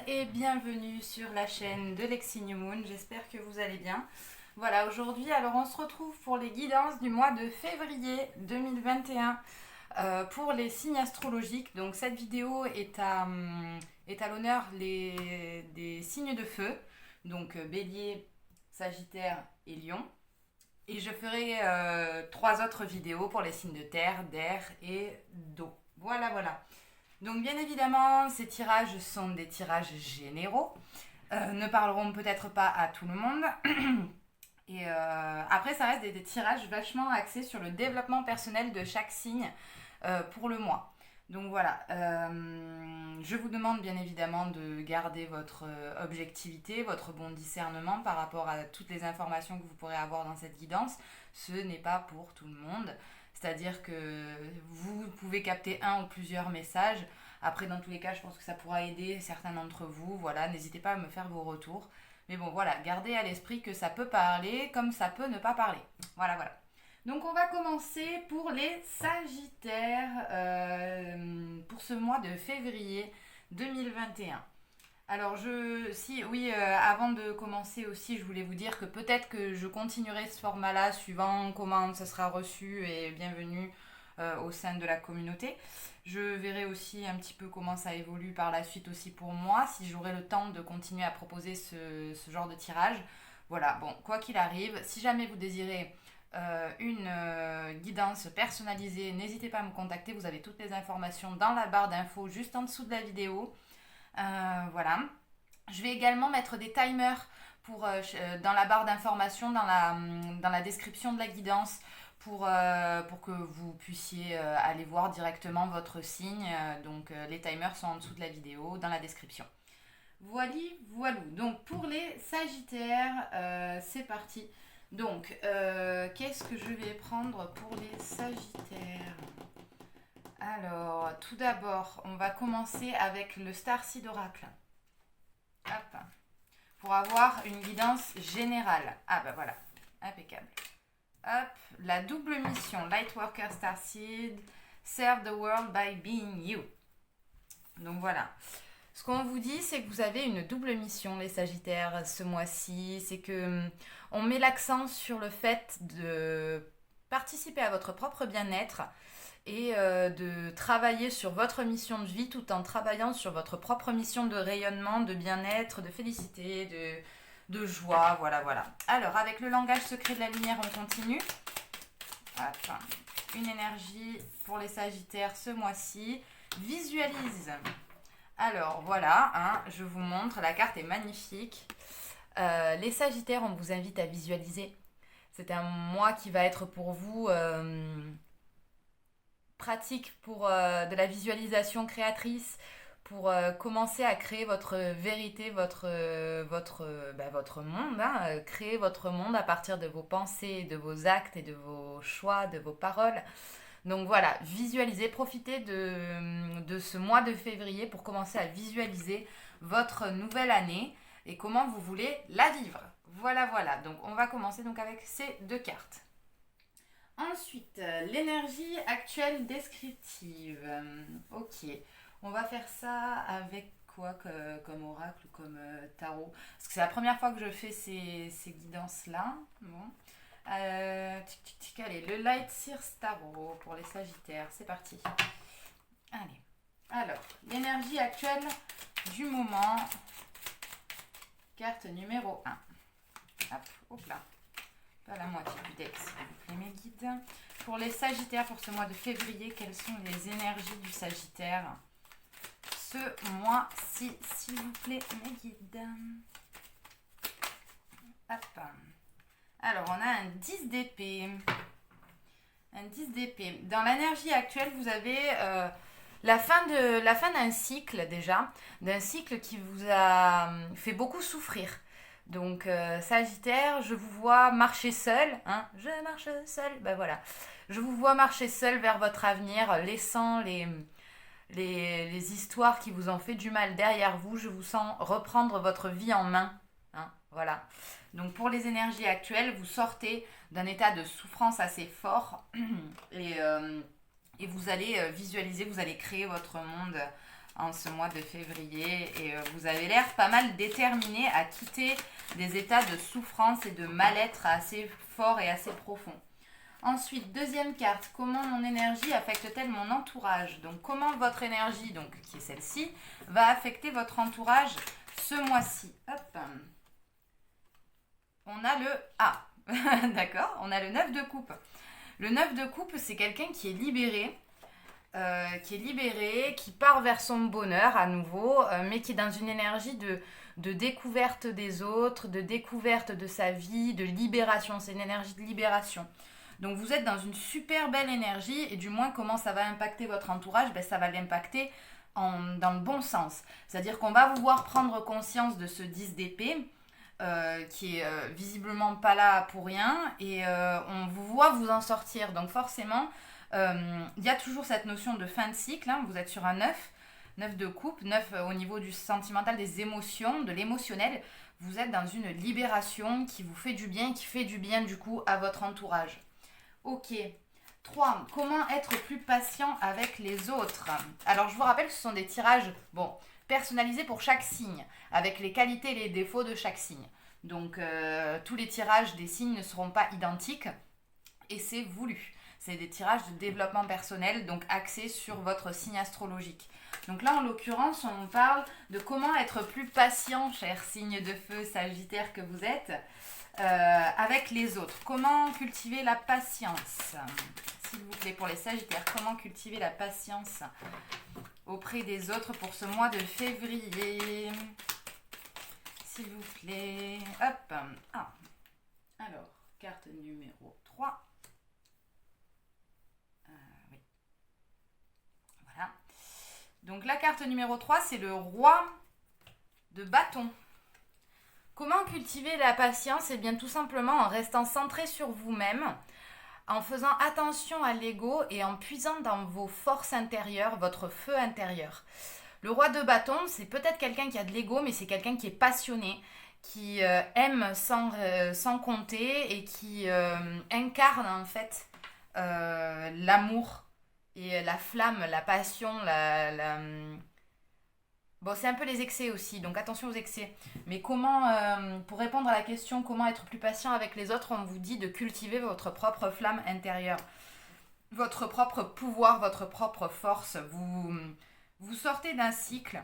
et bienvenue sur la chaîne de Lexi New Moon, j'espère que vous allez bien. Voilà, aujourd'hui, alors on se retrouve pour les guidances du mois de février 2021 pour les signes astrologiques. Donc cette vidéo est à l'honneur des signes de feu, donc Bélier, Sagittaire et Lion. Et je ferai 3 autres vidéos pour les signes de terre, d'air et d'eau. Voilà. Donc bien évidemment, ces tirages sont des tirages généraux, ne parleront peut-être pas à tout le monde. Et après, ça reste des tirages vachement axés sur le développement personnel de chaque signe pour le mois. Donc voilà, je vous demande bien évidemment de garder votre objectivité, votre bon discernement par rapport à toutes les informations que vous pourrez avoir dans cette guidance. Ce n'est pas pour tout le monde. C'est-à-dire que vous pouvez capter un ou plusieurs messages. Après, dans tous les cas, je pense que ça pourra aider certains d'entre vous. Voilà, n'hésitez pas à me faire vos retours. Mais bon, voilà, gardez à l'esprit que ça peut parler comme ça peut ne pas parler. Voilà. Donc, on va commencer pour les Sagittaires pour ce mois de février 2021. Alors, avant de commencer aussi, je voulais vous dire que peut-être que je continuerai ce format-là suivant comment ça sera reçu et bienvenue au sein de la communauté. Je verrai aussi un petit peu comment ça évolue par la suite aussi pour moi, si j'aurai le temps de continuer à proposer ce genre de tirage. Voilà, bon, quoi qu'il arrive, si jamais vous désirez une guidance personnalisée, n'hésitez pas à me contacter, vous avez toutes les informations dans la barre d'infos juste en dessous de la vidéo. Voilà. Je vais également mettre des timers dans la barre d'information, dans la description de la guidance, pour que vous puissiez aller voir directement votre signe. Donc les timers sont en dessous de la vidéo, dans la description. Voilà. Donc pour les Sagittaires, c'est parti. Donc, qu'est-ce que je vais prendre pour les Sagittaires ? Alors, tout d'abord, on va commencer avec le Starseed Oracle. Hop. Pour avoir une guidance générale. Ah bah voilà, impeccable. Hop, la double mission, Lightworker Starseed, Serve the world by being you. Donc voilà. Ce qu'on vous dit, c'est que vous avez une double mission, les Sagittaires, ce mois-ci. C'est que on met l'accent sur le fait de participer à votre propre bien-être et de travailler sur votre mission de vie tout en travaillant sur votre propre mission de rayonnement, de bien-être, de félicité, de joie, voilà. Alors, avec le langage secret de la lumière, on continue. Hop. Une énergie pour les Sagittaires ce mois-ci. Visualise. Alors, voilà, je vous montre, la carte est magnifique. Les Sagittaires, on vous invite à visualiser. C'est un mois qui va être pour vous pratique pour de la visualisation créatrice, pour commencer à créer votre vérité, votre monde, créer votre monde à partir de vos pensées, de vos actes et de vos choix, de vos paroles. Donc voilà, visualisez, profitez de ce mois de février pour commencer à visualiser votre nouvelle année et comment vous voulez la vivre. Voilà. Donc on va commencer donc avec ces 2 cartes. Ensuite, l'énergie actuelle descriptive. Ok, on va faire ça avec quoi comme oracle, comme tarot. Parce que c'est la première fois que je fais ces guidances-là. Bon. Allez, le Light Sears Tarot pour les Sagittaires, c'est parti. Allez, alors, l'énergie actuelle du moment. Carte numéro 1. Hop là. Pas la moitié du deck, s'il vous plaît, mes guides. Pour les Sagittaires, pour ce mois de février, quelles sont les énergies du Sagittaire ce mois-ci, s'il vous plaît, mes guides. Hop. Alors, on a un 10 d'épée. Un 10 d'épée. Dans l'énergie actuelle, vous avez la fin d'un cycle déjà. D'un cycle qui vous a fait beaucoup souffrir. Donc, Sagittaire, je vous vois marcher seul. Je marche seul. Ben voilà. Je vous vois marcher seul vers votre avenir, laissant les histoires qui vous ont fait du mal derrière vous. Je vous sens reprendre votre vie en main. Voilà. Donc, pour les énergies actuelles, vous sortez d'un état de souffrance assez fort et vous allez visualiser, vous allez créer votre monde en ce mois de février et vous avez l'air pas mal déterminé à quitter des états de souffrance et de mal-être assez forts et assez profonds. Ensuite, deuxième carte, comment mon énergie affecte-t-elle mon entourage? Donc comment votre énergie, donc qui est celle-ci, va affecter votre entourage ce mois-ci. Hop. On a le A. D'accord? On a le 9 de coupe. Le 9 de coupe, c'est quelqu'un qui est libéré, qui part vers son bonheur à nouveau, mais qui est dans une énergie de découverte des autres, de découverte de sa vie, de libération. C'est une énergie de libération. Donc vous êtes dans une super belle énergie et du moins comment ça va impacter votre entourage, ça va l'impacter dans le bon sens. C'est-à-dire qu'on va vous voir prendre conscience de ce 10 d'épée qui est visiblement pas là pour rien et on vous voit vous en sortir. Donc forcément, il y a toujours cette notion de fin de cycle. Hein. Vous êtes sur un 9 de coupe, 9 au niveau du sentimental, des émotions, de l'émotionnel. Vous êtes dans une libération qui vous fait du bien, qui fait du bien du coup à votre entourage. Ok. 3. Comment être plus patient avec les autres? Alors, je vous rappelle que ce sont des tirages, personnalisés pour chaque signe, avec les qualités et les défauts de chaque signe. Donc, tous les tirages des signes ne seront pas identiques et c'est voulu. C'est des tirages de développement personnel, donc axés sur votre signe astrologique. Donc là, en l'occurrence, on parle de comment être plus patient, cher signe de feu sagittaire que vous êtes, avec les autres. Comment cultiver la patience? S'il vous plaît, pour les sagittaires, comment cultiver la patience auprès des autres pour ce mois de février? S'il vous plaît. Hop. Alors, carte numéro 3. Oui. Voilà. Donc la carte numéro 3, c'est le roi de bâton. Comment cultiver la patience? Eh bien tout simplement en restant centré sur vous-même, en faisant attention à l'ego et en puisant dans vos forces intérieures, votre feu intérieur. Le roi de bâton, c'est peut-être quelqu'un qui a de l'ego, mais c'est quelqu'un qui est passionné, qui aime sans compter et qui incarne en fait l'amour et la flamme, la passion, Bon, c'est un peu les excès aussi, donc attention aux excès. Mais comment, pour répondre à la question comment être plus patient avec les autres, on vous dit de cultiver votre propre flamme intérieure, votre propre pouvoir, votre propre force. Vous sortez d'un cycle,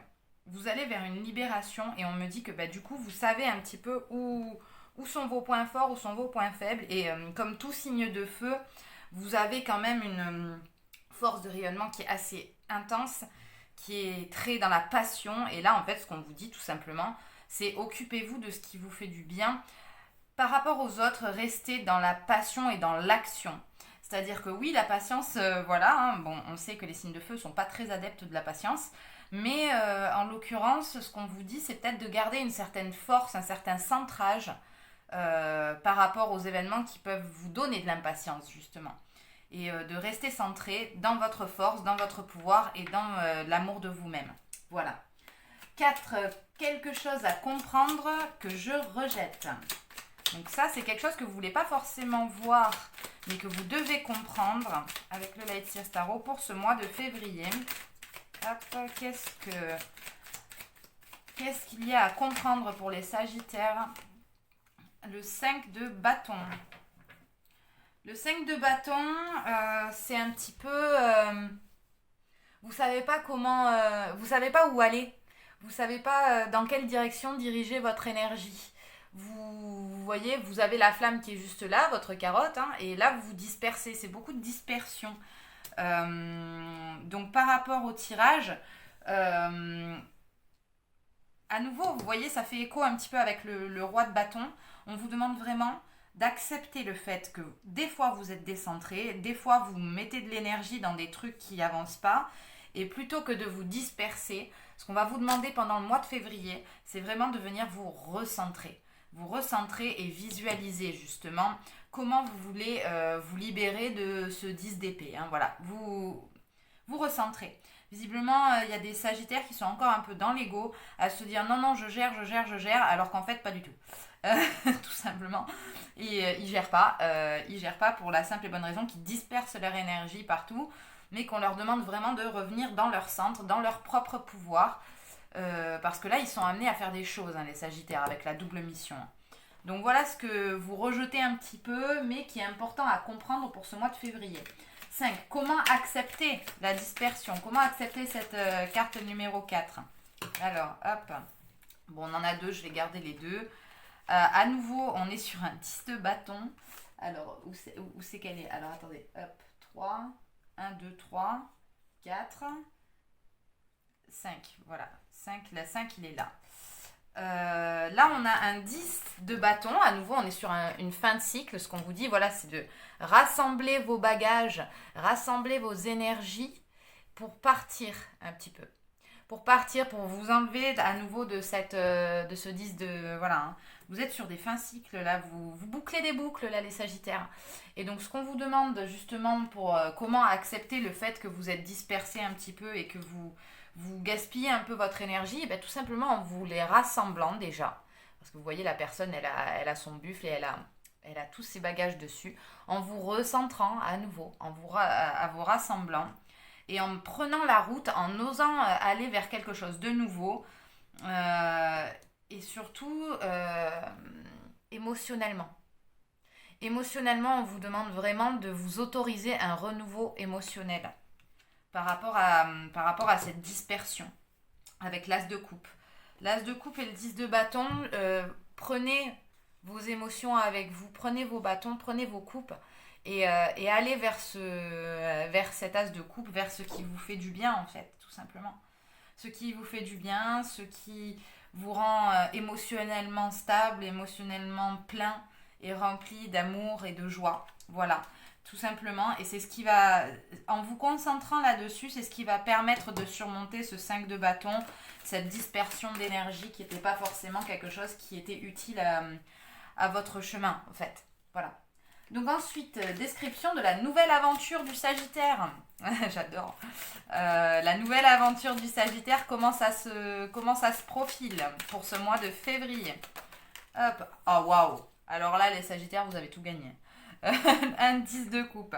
vous allez vers une libération et on me dit que du coup, vous savez un petit peu où sont vos points forts, où sont vos points faibles. Et comme tout signe de feu, vous avez quand même une force de rayonnement qui est assez intense, qui est très dans la passion. Et là, en fait, ce qu'on vous dit tout simplement, c'est occupez-vous de ce qui vous fait du bien. Par rapport aux autres, restez dans la passion et dans l'action. C'est-à-dire que oui, la patience, on sait que les signes de feu ne sont pas très adeptes de la patience, mais en l'occurrence, ce qu'on vous dit, c'est peut-être de garder une certaine force, un certain centrage par rapport aux événements qui peuvent vous donner de l'impatience, justement. Et de rester centré dans votre force, dans votre pouvoir et dans l'amour de vous-même. Voilà. 4. Quelque chose à comprendre que je rejette. Donc ça, c'est quelque chose que vous ne voulez pas forcément voir, mais que vous devez comprendre avec le Light Seers Tarot pour ce mois de février. Hop, qu'est-ce qu'il y a à comprendre pour les Sagittaires? Le 5 de bâton. Le 5 de bâton, c'est un petit peu... vous savez pas comment... vous savez pas où aller. Vous savez pas dans quelle direction diriger votre énergie. Vous voyez, vous avez la flamme qui est juste là, votre carotte, et là vous vous dispersez. C'est beaucoup de dispersion. Donc par rapport au tirage, à nouveau, vous voyez, ça fait écho un petit peu avec le roi de bâton. On vous demande vraiment d'accepter le fait que des fois vous êtes décentré, des fois vous mettez de l'énergie dans des trucs qui n'avancent pas, et plutôt que de vous disperser, ce qu'on va vous demander pendant le mois de février, c'est vraiment de venir vous recentrer. Vous recentrer et visualiser justement comment vous voulez vous libérer de ce 10 d'épée. Voilà, vous recentrez. Visiblement, il y a des sagittaires qui sont encore un peu dans l'ego, à se dire non, je gère, alors qu'en fait, pas du tout. Tout simplement. Et ils gèrent pas pour la simple et bonne raison qu'ils dispersent leur énergie partout. mais qu'on leur demande vraiment de revenir dans leur centre, dans leur propre pouvoir, parce que là, ils sont amenés à faire des choses, hein, les Sagittaires, avec la double mission. Donc voilà ce que vous rejetez un petit peu, mais qui est important à comprendre pour ce mois de février. 5. Comment accepter la dispersion? Comment accepter cette carte numéro 4? Alors, hop. Bon, on en a deux, je vais garder les deux. À nouveau, on est sur un 10 de bâton. Alors, où c'est qu'elle est? Alors, attendez. Hop, 3. 1, 2, 3. 4. 5. Voilà. 5, la 5, il est là. Là, on a un 10 de bâton. À nouveau, on est sur une fin de cycle. Ce qu'on vous dit, voilà, c'est de rassembler vos bagages, rassembler vos énergies pour partir un petit peu. Pour partir, pour vous enlever à nouveau de ce 10 de... Voilà, hein. Vous êtes sur des fins cycles, là. Vous bouclez des boucles, là, les Sagittaires. Et donc, ce qu'on vous demande, justement, pour comment accepter le fait que vous êtes dispersés un petit peu et que vous gaspillez un peu votre énergie, ben, tout simplement en vous les rassemblant déjà. Parce que vous voyez, la personne, elle a son buffle et elle a tous ses bagages dessus. En vous recentrant à nouveau, en vous rassemblant et en prenant la route, en osant aller vers quelque chose de nouveau. Et surtout, émotionnellement. Émotionnellement, on vous demande vraiment de vous autoriser un renouveau émotionnel par rapport à cette dispersion avec l'as de coupe. L'as de coupe et le 10 de bâton, prenez vos émotions avec vous, prenez vos bâtons, prenez vos coupes et allez vers cet as de coupe, vers ce qui vous fait du bien en fait, tout simplement. Ce qui vous fait du bien, ce qui vous rend émotionnellement stable, émotionnellement plein et rempli d'amour et de joie. Voilà. Tout simplement, et c'est ce qui va, en vous concentrant là-dessus, c'est ce qui va permettre de surmonter ce 5 de bâton, cette dispersion d'énergie qui n'était pas forcément quelque chose qui était utile à votre chemin, en fait. Voilà. Donc ensuite, description de la nouvelle aventure du Sagittaire. J'adore. La nouvelle aventure du Sagittaire, comment ça se profile pour ce mois de février. Hop. Oh, waouh. Alors là, les Sagittaires, vous avez tout gagné. Un 10 de coupe.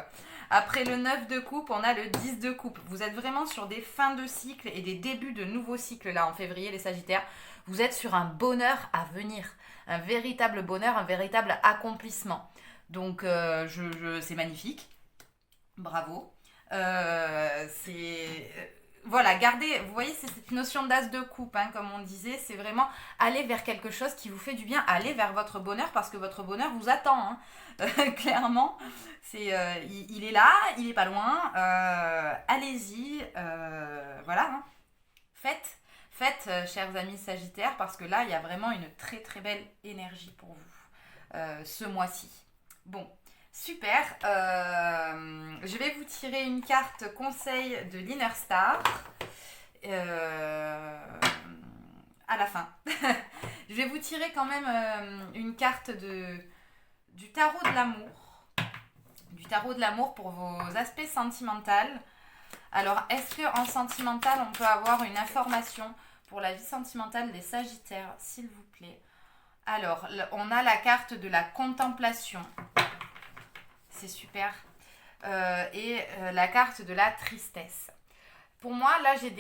Après le 9 de coupe, on a le 10 de coupe. Vous êtes vraiment sur des fins de cycle et des débuts de nouveaux cycles là en février, les Sagittaires. Vous êtes sur un bonheur à venir. Un véritable bonheur, un véritable accomplissement. Donc, c'est magnifique. Bravo. Voilà, gardez, vous voyez, c'est cette notion d'as de coupe, hein, comme on disait, c'est vraiment aller vers quelque chose qui vous fait du bien, aller vers votre bonheur, parce que votre bonheur vous attend, hein. Clairement, il est là, il est pas loin, allez-y, voilà, hein. Faites, chers amis Sagittaires, parce que là, il y a vraiment une très très belle énergie pour vous, ce mois-ci. Bon, super. Je vais vous tirer une carte conseil de l'Inner Star à la fin. Je vais vous tirer quand même une carte du tarot de l'amour. Du tarot de l'amour pour vos aspects sentimentaux. Alors, est-ce qu'en sentimental, on peut avoir une information pour la vie sentimentale des Sagittaires, s'il vous plaît? Alors, on a la carte de la contemplation. C'est super. Et la carte de la tristesse. Pour moi, là, j'ai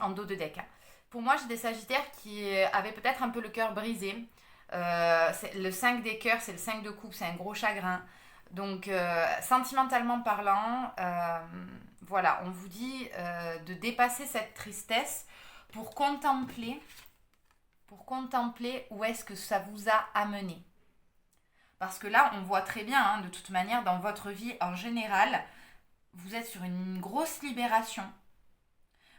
en dos de deck. Hein. Pour moi, j'ai des Sagittaires qui avaient peut-être un peu le cœur brisé. Le 5 des cœurs, c'est le 5 de coupe, c'est un gros chagrin. Donc, sentimentalement parlant, voilà, on vous dit de dépasser cette tristesse pour contempler où est-ce que ça vous a amené. Parce que là, on voit très bien, hein, de toute manière, dans votre vie en général, vous êtes sur une grosse libération.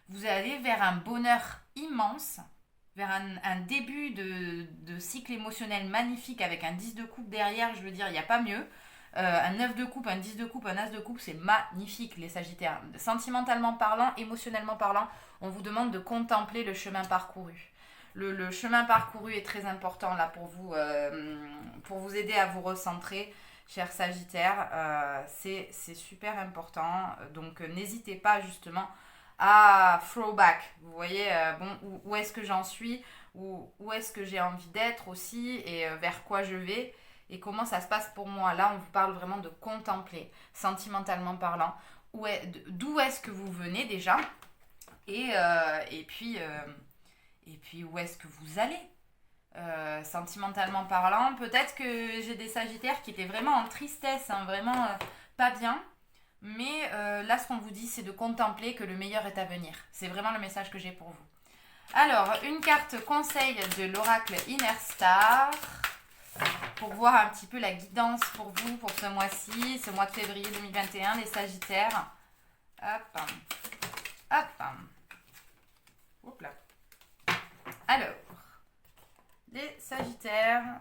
Vous allez vers un bonheur immense, vers un début de cycle émotionnel magnifique avec un 10 de coupe derrière, je veux dire, il n'y a pas mieux. Un 9 de coupe, un 10 de coupe, un as de coupe, c'est magnifique les Sagittaires. Sentimentalement parlant, émotionnellement parlant, on vous demande de contempler le chemin parcouru. Le chemin parcouru est très important là pour vous aider à vous recentrer, chers Sagittaires. C'est super important. Donc n'hésitez pas justement à throwback. Vous voyez, où est-ce que j'en suis, où est-ce que j'ai envie d'être aussi et vers quoi je vais. Et comment ça se passe pour moi. Là, on vous parle vraiment de contempler, sentimentalement parlant. d'où est-ce que vous venez déjà et puis où est-ce que vous allez. Sentimentalement parlant, peut-être que j'ai des sagittaires qui étaient vraiment en tristesse, hein, vraiment pas bien. Mais là, ce qu'on vous dit, c'est de contempler que le meilleur est à venir. C'est vraiment le message que j'ai pour vous. Alors, une carte conseil de l'oracle Inner Star pour voir un petit peu la guidance pour vous pour ce mois-ci, ce mois de février 2021, les sagittaires. Hop, hop, hop là. Alors, les sagittaires,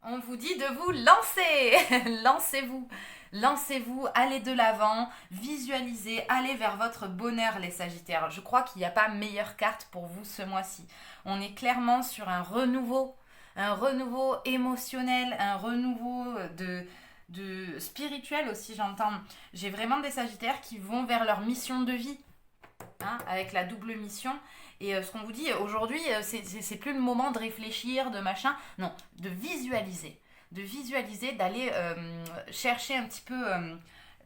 on vous dit de vous lancer. Lancez-vous. Lancez-vous, allez de l'avant, visualisez, allez vers votre bonheur les Sagittaires. Je crois qu'il n'y a pas meilleure carte pour vous ce mois-ci. On est clairement sur un renouveau émotionnel, un renouveau de spirituel aussi, j'entends. J'ai vraiment des Sagittaires qui vont vers leur mission de vie, hein, avec la double mission. Et ce qu'on vous dit aujourd'hui, c'est plus le moment de réfléchir, de machin, non, de visualiser. D'aller chercher un petit peu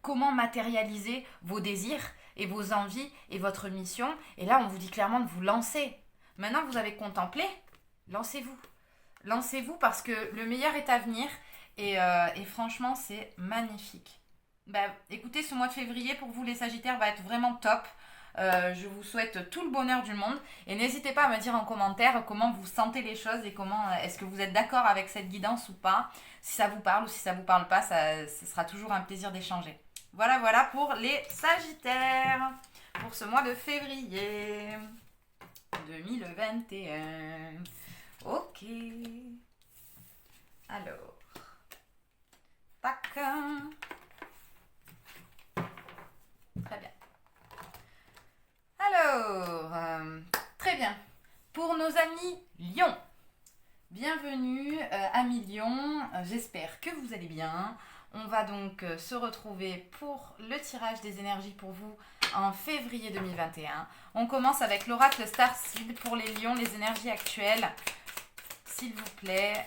comment matérialiser vos désirs et vos envies et votre mission. Et là, on vous dit clairement de vous lancer. Maintenant, vous avez contemplé, lancez-vous. Lancez-vous parce que le meilleur est à venir et franchement, c'est magnifique. Écoutez, ce mois de février, pour vous les Sagittaires, va être vraiment top. Je vous souhaite tout le bonheur du monde et n'hésitez pas à me dire en commentaire comment vous sentez les choses et comment est-ce que vous êtes d'accord avec cette guidance ou pas, si ça vous parle ou si ça vous parle pas, ce sera toujours un plaisir d'échanger. Voilà pour les Sagittaires pour ce mois de février 2021. Ok. Alors, tac. Très bien. Alors, très bien. Pour nos amis Lion, bienvenue amis Lion, j'espère que vous allez bien. On va donc se retrouver pour le tirage des énergies pour vous en février 2021. On commence avec l'oracle Starseed pour les Lions, les énergies actuelles, s'il vous plaît,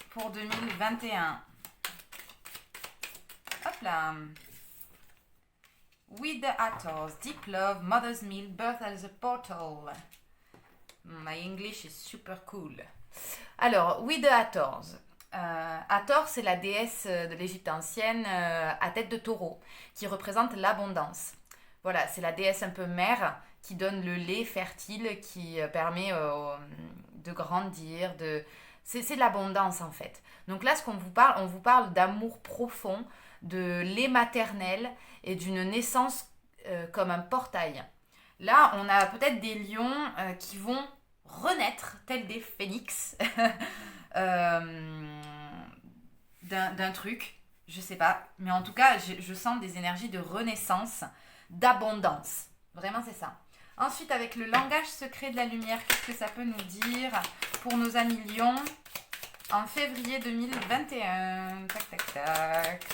pour 2021. Hop là. With the Hathors, deep love, mother's milk, birth as a portal. My English is super cool. Alors, with the Hathors. Hathor, c'est la déesse de l'Égypte ancienne à tête de taureau, qui représente l'abondance. Voilà, c'est la déesse un peu mère qui donne le lait fertile, qui permet de grandir. C'est de l'abondance en fait. Donc là, on vous parle d'amour profond, de lait maternel et d'une naissance comme un portail. Là, on a peut-être des lions qui vont renaître, tels des phénix, d'un truc, je sais pas. Mais en tout cas, je sens des énergies de renaissance, d'abondance. Vraiment, c'est ça. Ensuite, avec le langage secret de la lumière, qu'est-ce que ça peut nous dire pour nos amis lions en février 2021? Tac, tac, tac.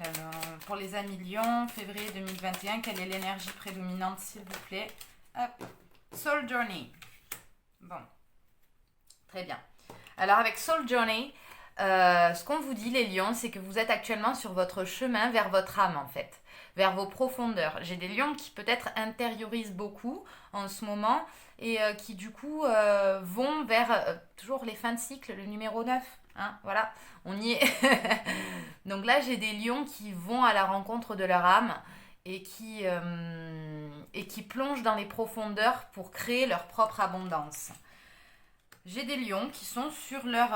Alors, pour les amis Lion, février 2021, quelle est l'énergie prédominante, s'il vous plaît? Hop. Soul Journey. Bon. Très bien. Alors, avec Soul Journey, ce qu'on vous dit, les lions, c'est que vous êtes actuellement sur votre chemin vers votre âme, en fait. Vers vos profondeurs. J'ai des lions qui peut-être intériorisent beaucoup en ce moment et qui, du coup, vont vers toujours les fins de cycle, le numéro 9. Hein, voilà, on y est. Donc là, j'ai des lions qui vont à la rencontre de leur âme et qui plongent dans les profondeurs pour créer leur propre abondance. J'ai des lions qui sont sur leur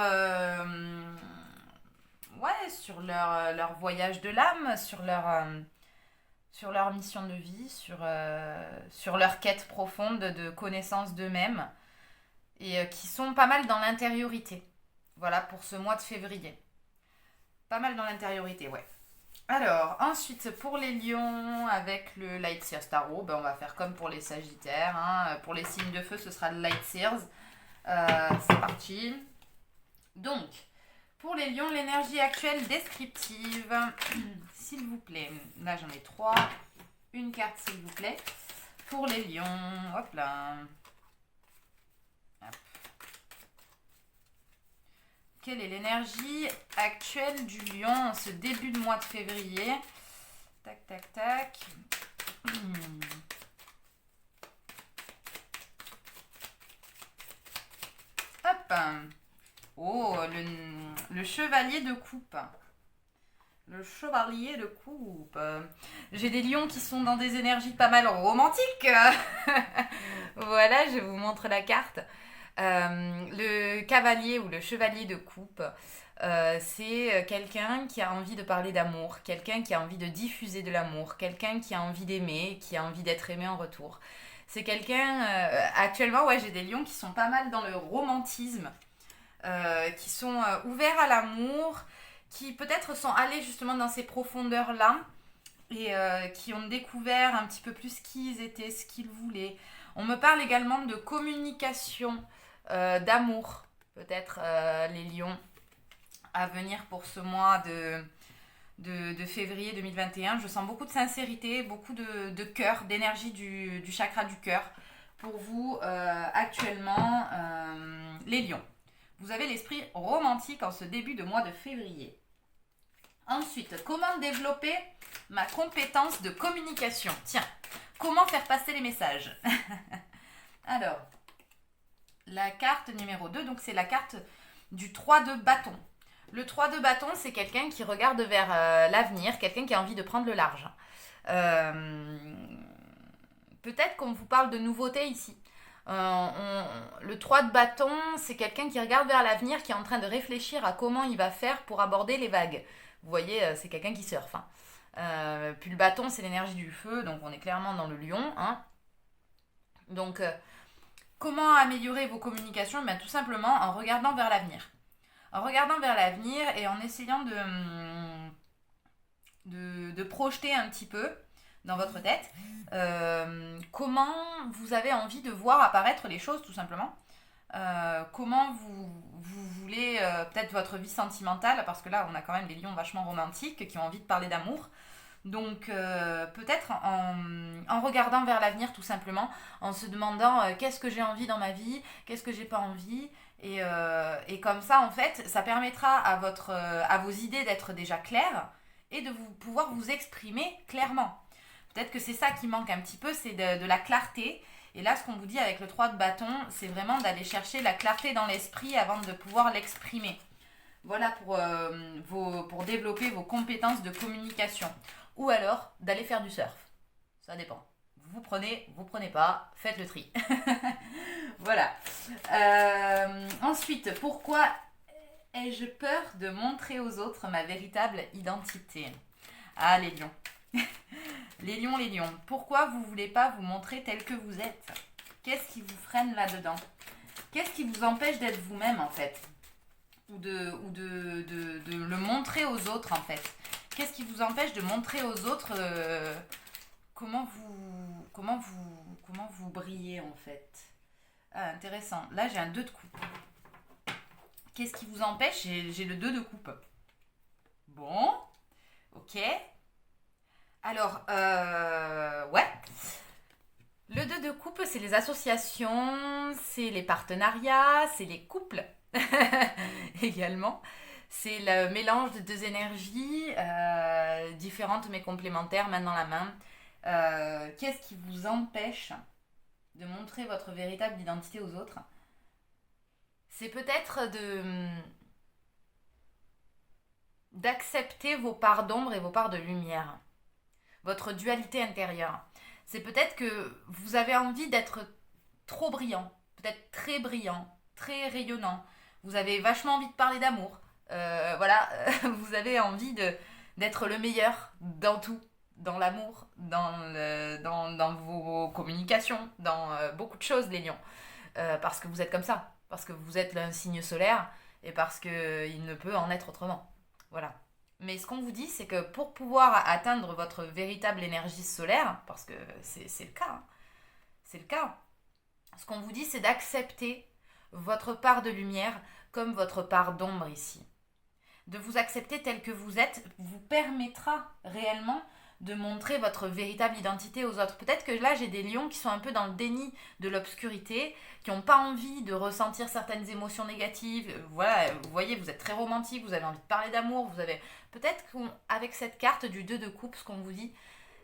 voyage de l'âme, sur leur mission de vie, sur leur quête profonde de connaissance d'eux-mêmes et qui sont pas mal dans l'intériorité. Voilà pour ce mois de février. Pas mal dans l'intériorité, ouais. Alors, ensuite, pour les lions, avec le Light Sears Tarot, on va faire comme pour les sagittaires. Hein. Pour les signes de feu, ce sera le Light Sears. C'est parti. Donc, pour les lions, l'énergie actuelle descriptive. S'il vous plaît. Là, j'en ai 3. Une carte, s'il vous plaît. Pour les lions. Hop là. Hop. quelle est l'énergie actuelle du lion en ce début de mois de février? Tac, tac, tac. Hop. Oh, le chevalier de coupe. Le chevalier de coupe. J'ai des lions qui sont dans des énergies pas mal romantiques. Voilà, je vous montre la carte. Le cavalier ou le chevalier de coupe, c'est quelqu'un qui a envie de parler d'amour, quelqu'un qui a envie de diffuser de l'amour, quelqu'un qui a envie d'aimer, qui a envie d'être aimé en retour. C'est quelqu'un... actuellement, ouais, j'ai des lions qui sont pas mal dans le romantisme, qui sont ouverts à l'amour, qui peut-être sont allés justement dans ces profondeurs-là et qui ont découvert un petit peu plus qui ils étaient, ce qu'ils voulaient. On me parle également de communication, d'amour, peut-être les lions à venir pour ce mois de février 2021. Je sens beaucoup de sincérité, beaucoup de cœur, d'énergie du chakra du cœur pour vous actuellement, les lions. Vous avez l'esprit romantique en ce début de mois de février. Ensuite, comment développer ma compétence de communication? Tiens, comment faire passer les messages? Alors, la carte numéro 2, donc c'est la carte du 3 de bâton. Le 3 de bâton, c'est quelqu'un qui regarde vers l'avenir, quelqu'un qui a envie de prendre le large. Peut-être qu'on vous parle de nouveautés ici. Le 3 de bâton, c'est quelqu'un qui regarde vers l'avenir, qui est en train de réfléchir à comment il va faire pour aborder les vagues. Vous voyez, c'est quelqu'un qui surfe. Puis le bâton, c'est l'énergie du feu, donc on est clairement dans le lion. Donc, comment améliorer vos communications? Tout simplement en regardant vers l'avenir. En regardant vers l'avenir et en essayant de projeter un petit peu dans votre tête comment vous avez envie de voir apparaître les choses, tout simplement. Comment vous voulez peut-être votre vie sentimentale, parce que là on a quand même des lions vachement romantiques qui ont envie de parler d'amour. Donc peut-être en regardant vers l'avenir, tout simplement, en se demandant qu'est-ce que j'ai envie dans ma vie, qu'est-ce que j'ai pas envie, et comme ça en fait ça permettra à vos idées d'être déjà claires et de pouvoir vous exprimer clairement. Peut-être que c'est ça qui manque un petit peu, c'est de la clarté. Et là, ce qu'on vous dit avec le 3 de bâton, c'est vraiment d'aller chercher la clarté dans l'esprit avant de pouvoir l'exprimer. Voilà pour développer vos compétences de communication. Ou alors, d'aller faire du surf. Ça dépend. Vous prenez pas, faites le tri. Voilà. Ensuite, pourquoi ai-je peur de montrer aux autres ma véritable identité? Ah, les lions. Les lions. Pourquoi vous ne voulez pas vous montrer tel que vous êtes? Qu'est-ce qui vous freine là-dedans? Qu'est-ce qui vous empêche d'être vous-même, en fait? Ou de le montrer aux autres, en fait? Qu'est-ce qui vous empêche de montrer aux autres comment vous brillez, en fait? Ah, intéressant. Là, j'ai un 2 de coupe. Qu'est-ce qui vous empêche? J'ai le 2 de coupe. Bon. Ok. Alors, ouais. Le 2 de coupe, c'est les associations, c'est les partenariats, c'est les couples également. C'est le mélange de deux énergies différentes mais complémentaires, main dans la main. Qu'est-ce qui vous empêche de montrer votre véritable identité aux autres? C'est peut-être d'accepter vos parts d'ombre et vos parts de lumière. Votre dualité intérieure. C'est peut-être que vous avez envie d'être trop brillant, peut-être très brillant, très rayonnant. Vous avez vachement envie de parler d'amour. Voilà, vous avez envie d'être le meilleur dans tout, dans l'amour, dans vos communications, dans beaucoup de choses, les lions. Parce que vous êtes comme ça, parce que vous êtes un signe solaire et parce qu'il ne peut en être autrement. Voilà. Mais ce qu'on vous dit, c'est que pour pouvoir atteindre votre véritable énergie solaire, parce que c'est le cas, c'est le cas, ce qu'on vous dit, c'est d'accepter votre part de lumière comme votre part d'ombre ici. De vous accepter tel que vous êtes vous permettra réellement de montrer votre véritable identité aux autres. Peut-être que là, j'ai des lions qui sont un peu dans le déni de l'obscurité, qui n'ont pas envie de ressentir certaines émotions négatives. Voilà, vous voyez, vous êtes très romantique, vous avez envie de parler d'amour, vous avez... Peut-être qu'avec cette carte du 2 de coupe, ce qu'on vous dit,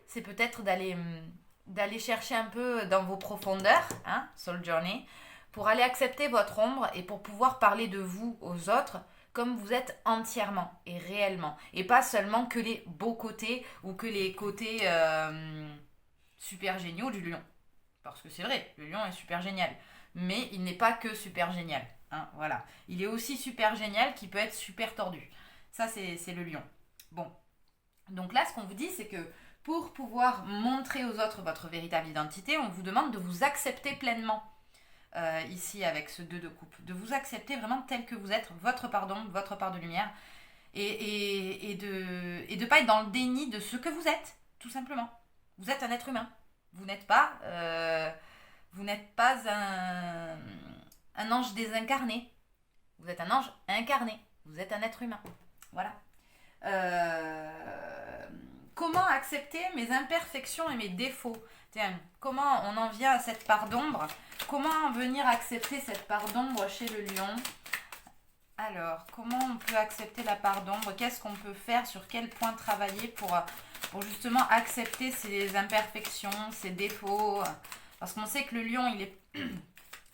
c'est peut-être d'aller chercher un peu dans vos profondeurs, hein, Soul Journey, pour aller accepter votre ombre et pour pouvoir parler de vous aux autres comme vous êtes entièrement et réellement. Et pas seulement que les beaux côtés ou que les côtés super géniaux du lion. Parce que c'est vrai, le lion est super génial. Mais il n'est pas que super génial. Hein, voilà. Il est aussi super génial qui peut être super tordu. Ça, c'est le lion. Bon. Donc là, ce qu'on vous dit, c'est que pour pouvoir montrer aux autres votre véritable identité, on vous demande de vous accepter pleinement. Ici avec ce 2 de coupe, de vous accepter vraiment tel que vous êtes, votre part d'ombre, votre part de lumière, et de pas être dans le déni de ce que vous êtes, tout simplement. Vous êtes un être humain. Vous n'êtes pas un ange désincarné. Vous êtes un ange incarné. Vous êtes un être humain. Voilà. Comment accepter mes imperfections et mes défauts? Tiens, comment on en vient à cette part d'ombre? Comment venir accepter cette part d'ombre chez le lion? Alors, comment on peut accepter la part d'ombre? Qu'est-ce qu'on peut faire? Sur quel point travailler pour justement accepter ses imperfections, ses défauts? Parce qu'on sait que le lion, il est,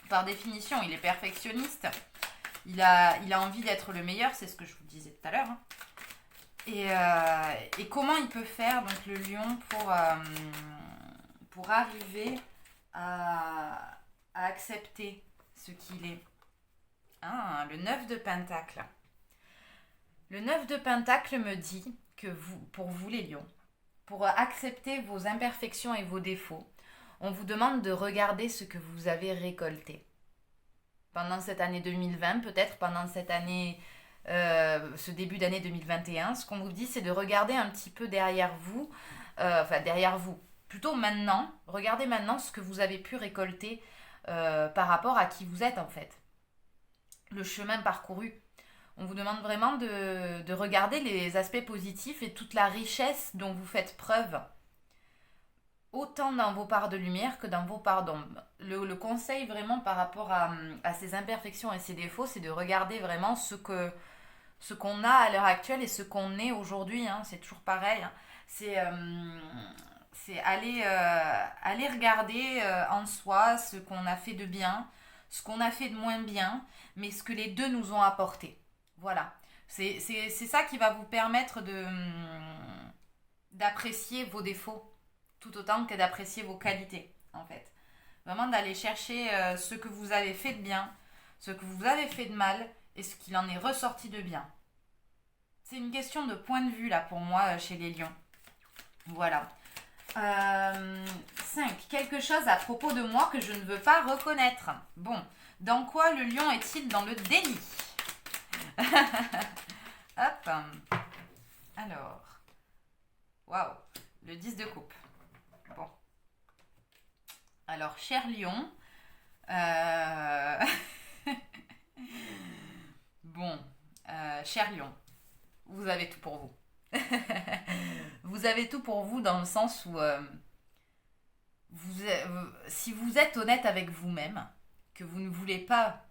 par définition, il est perfectionniste. Il a envie d'être le meilleur, c'est ce que je vous disais tout à l'heure. Hein. Et comment il peut faire, donc, le lion, pour arriver à accepter ce qu'il est? Ah, le 9 de Pentacle. Le 9 de Pentacle me dit que pour vous les lions, pour accepter vos imperfections et vos défauts, on vous demande de regarder ce que vous avez récolté. Pendant cette année 2020, peut-être pendant cette année, ce début d'année 2021, ce qu'on vous dit, c'est de regarder un petit peu derrière vous, derrière vous, plutôt maintenant, regardez maintenant ce que vous avez pu récolter par rapport à qui vous êtes en fait. Le chemin parcouru. On vous demande vraiment de regarder les aspects positifs et toute la richesse dont vous faites preuve, autant dans vos parts de lumière que dans vos parts d'ombre. Le conseil vraiment par rapport à ces imperfections et ces défauts, c'est de regarder vraiment ce qu'on a à l'heure actuelle et ce qu'on est aujourd'hui. Hein, c'est toujours pareil. Hein. C'est aller regarder en soi ce qu'on a fait de bien, ce qu'on a fait de moins bien, mais ce que les deux nous ont apporté. Voilà. C'est ça qui va vous permettre d'apprécier vos défauts, tout autant que d'apprécier vos qualités, en fait. Vraiment d'aller chercher ce que vous avez fait de bien, ce que vous avez fait de mal, et ce qu'il en est ressorti de bien. C'est une question de point de vue, là, pour moi, chez les lions. Voilà. 5. Quelque chose à propos de moi que je ne veux pas reconnaître. Bon, dans quoi le lion est-il dans le déni? Hop. Alors. Waouh. Le 10 de coupe. Bon. Alors, cher lion. Bon. Cher lion. Vous avez tout pour vous. Vous avez tout pour vous dans le sens où si vous êtes honnête avec vous-même, que vous ne voulez pas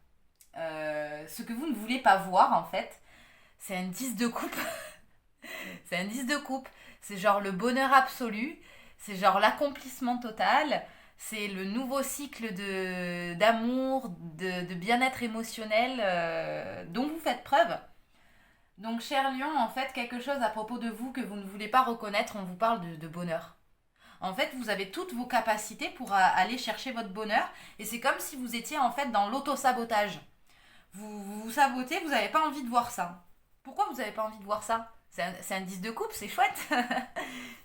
ce que vous ne voulez pas voir en fait, c'est un 10 de coupe. C'est un 10 de coupe. C'est genre le bonheur absolu, c'est genre l'accomplissement total, c'est le nouveau cycle d'amour, de bien-être émotionnel dont vous faites preuve. Donc, cher lion, en fait, quelque chose à propos de vous que vous ne voulez pas reconnaître, on vous parle de bonheur. En fait, vous avez toutes vos capacités pour aller chercher votre bonheur. Et c'est comme si vous étiez en fait dans l'auto-sabotage. Vous sabotez, vous n'avez pas envie de voir ça. Pourquoi vous n'avez pas envie de voir ça? C'est un 10 de coupe, c'est chouette.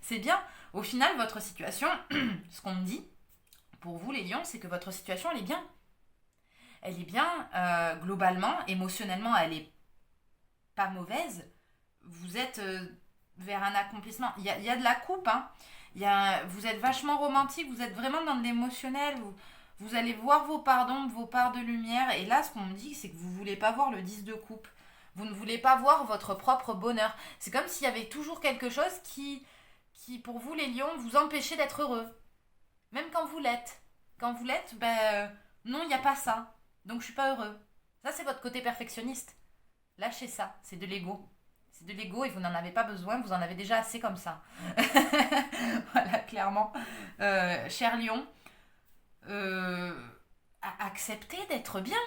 C'est bien. Au final, votre situation, ce qu'on me dit, pour vous les lions, c'est que votre situation, elle est bien. Elle est bien, globalement, émotionnellement, elle est pas mauvaise, vous êtes vers un accomplissement. Il y a de la coupe, hein. Vous êtes vachement romantique, vous êtes vraiment dans de l'émotionnel, vous allez voir vos parts d'ombre, vos parts de lumière, et là, ce qu'on me dit, c'est que vous ne voulez pas voir le 10 de coupe. Vous ne voulez pas voir votre propre bonheur. C'est comme s'il y avait toujours quelque chose qui qui, pour vous les lions, vous empêchez d'être heureux. Même quand vous l'êtes. Quand vous l'êtes, non, il n'y a pas ça. Donc je suis pas heureux. Ça, c'est votre côté perfectionniste. Lâchez ça, c'est de l'ego. C'est de l'ego et vous n'en avez pas besoin, vous en avez déjà assez comme ça. Voilà, clairement. Cher lion, acceptez d'être bien.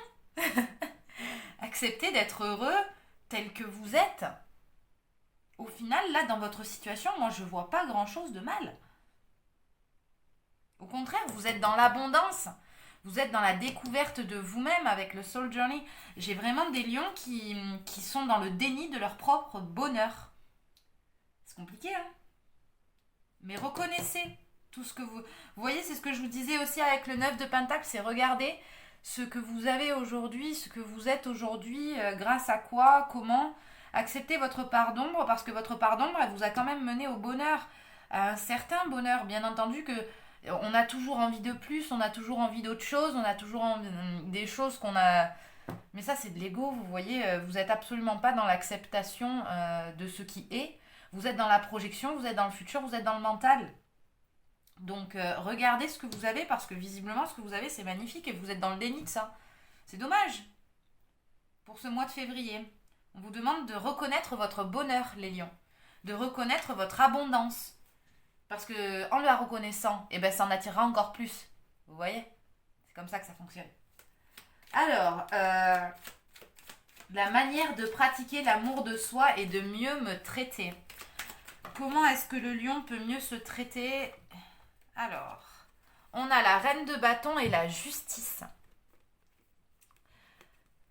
Acceptez d'être heureux tel que vous êtes. Au final, là, dans votre situation, moi, je vois pas grand-chose de mal. Au contraire, vous êtes dans l'abondance. Vous êtes dans la découverte de vous-même avec le Soul Journey. J'ai vraiment des lions qui sont dans le déni de leur propre bonheur. C'est compliqué, hein? Mais reconnaissez tout ce que vous... Vous voyez, c'est ce que je vous disais aussi avec le 9 de Pentacle, c'est regarder ce que vous avez aujourd'hui, ce que vous êtes aujourd'hui, grâce à quoi, comment. Acceptez votre part d'ombre, parce que votre part d'ombre, elle vous a quand même mené au bonheur. À un certain bonheur, bien entendu que... On a toujours envie de plus, on a toujours envie d'autre chose, on a toujours envie des choses qu'on a... Mais ça, c'est de l'ego, vous voyez, vous n'êtes absolument pas dans l'acceptation de ce qui est. Vous êtes dans la projection, vous êtes dans le futur, vous êtes dans le mental. Donc, regardez ce que vous avez, parce que visiblement, ce que vous avez, c'est magnifique et vous êtes dans le déni de ça. C'est dommage. Pour ce mois de février, on vous demande de reconnaître votre bonheur, les lions. De reconnaître votre abondance. Parce que en la reconnaissant, ça en attirera encore plus. Vous voyez? C'est comme ça que ça fonctionne. Alors, la manière de pratiquer l'amour de soi et de mieux me traiter. Comment est-ce que le lion peut mieux se traiter? Alors, on a la reine de bâton et la justice.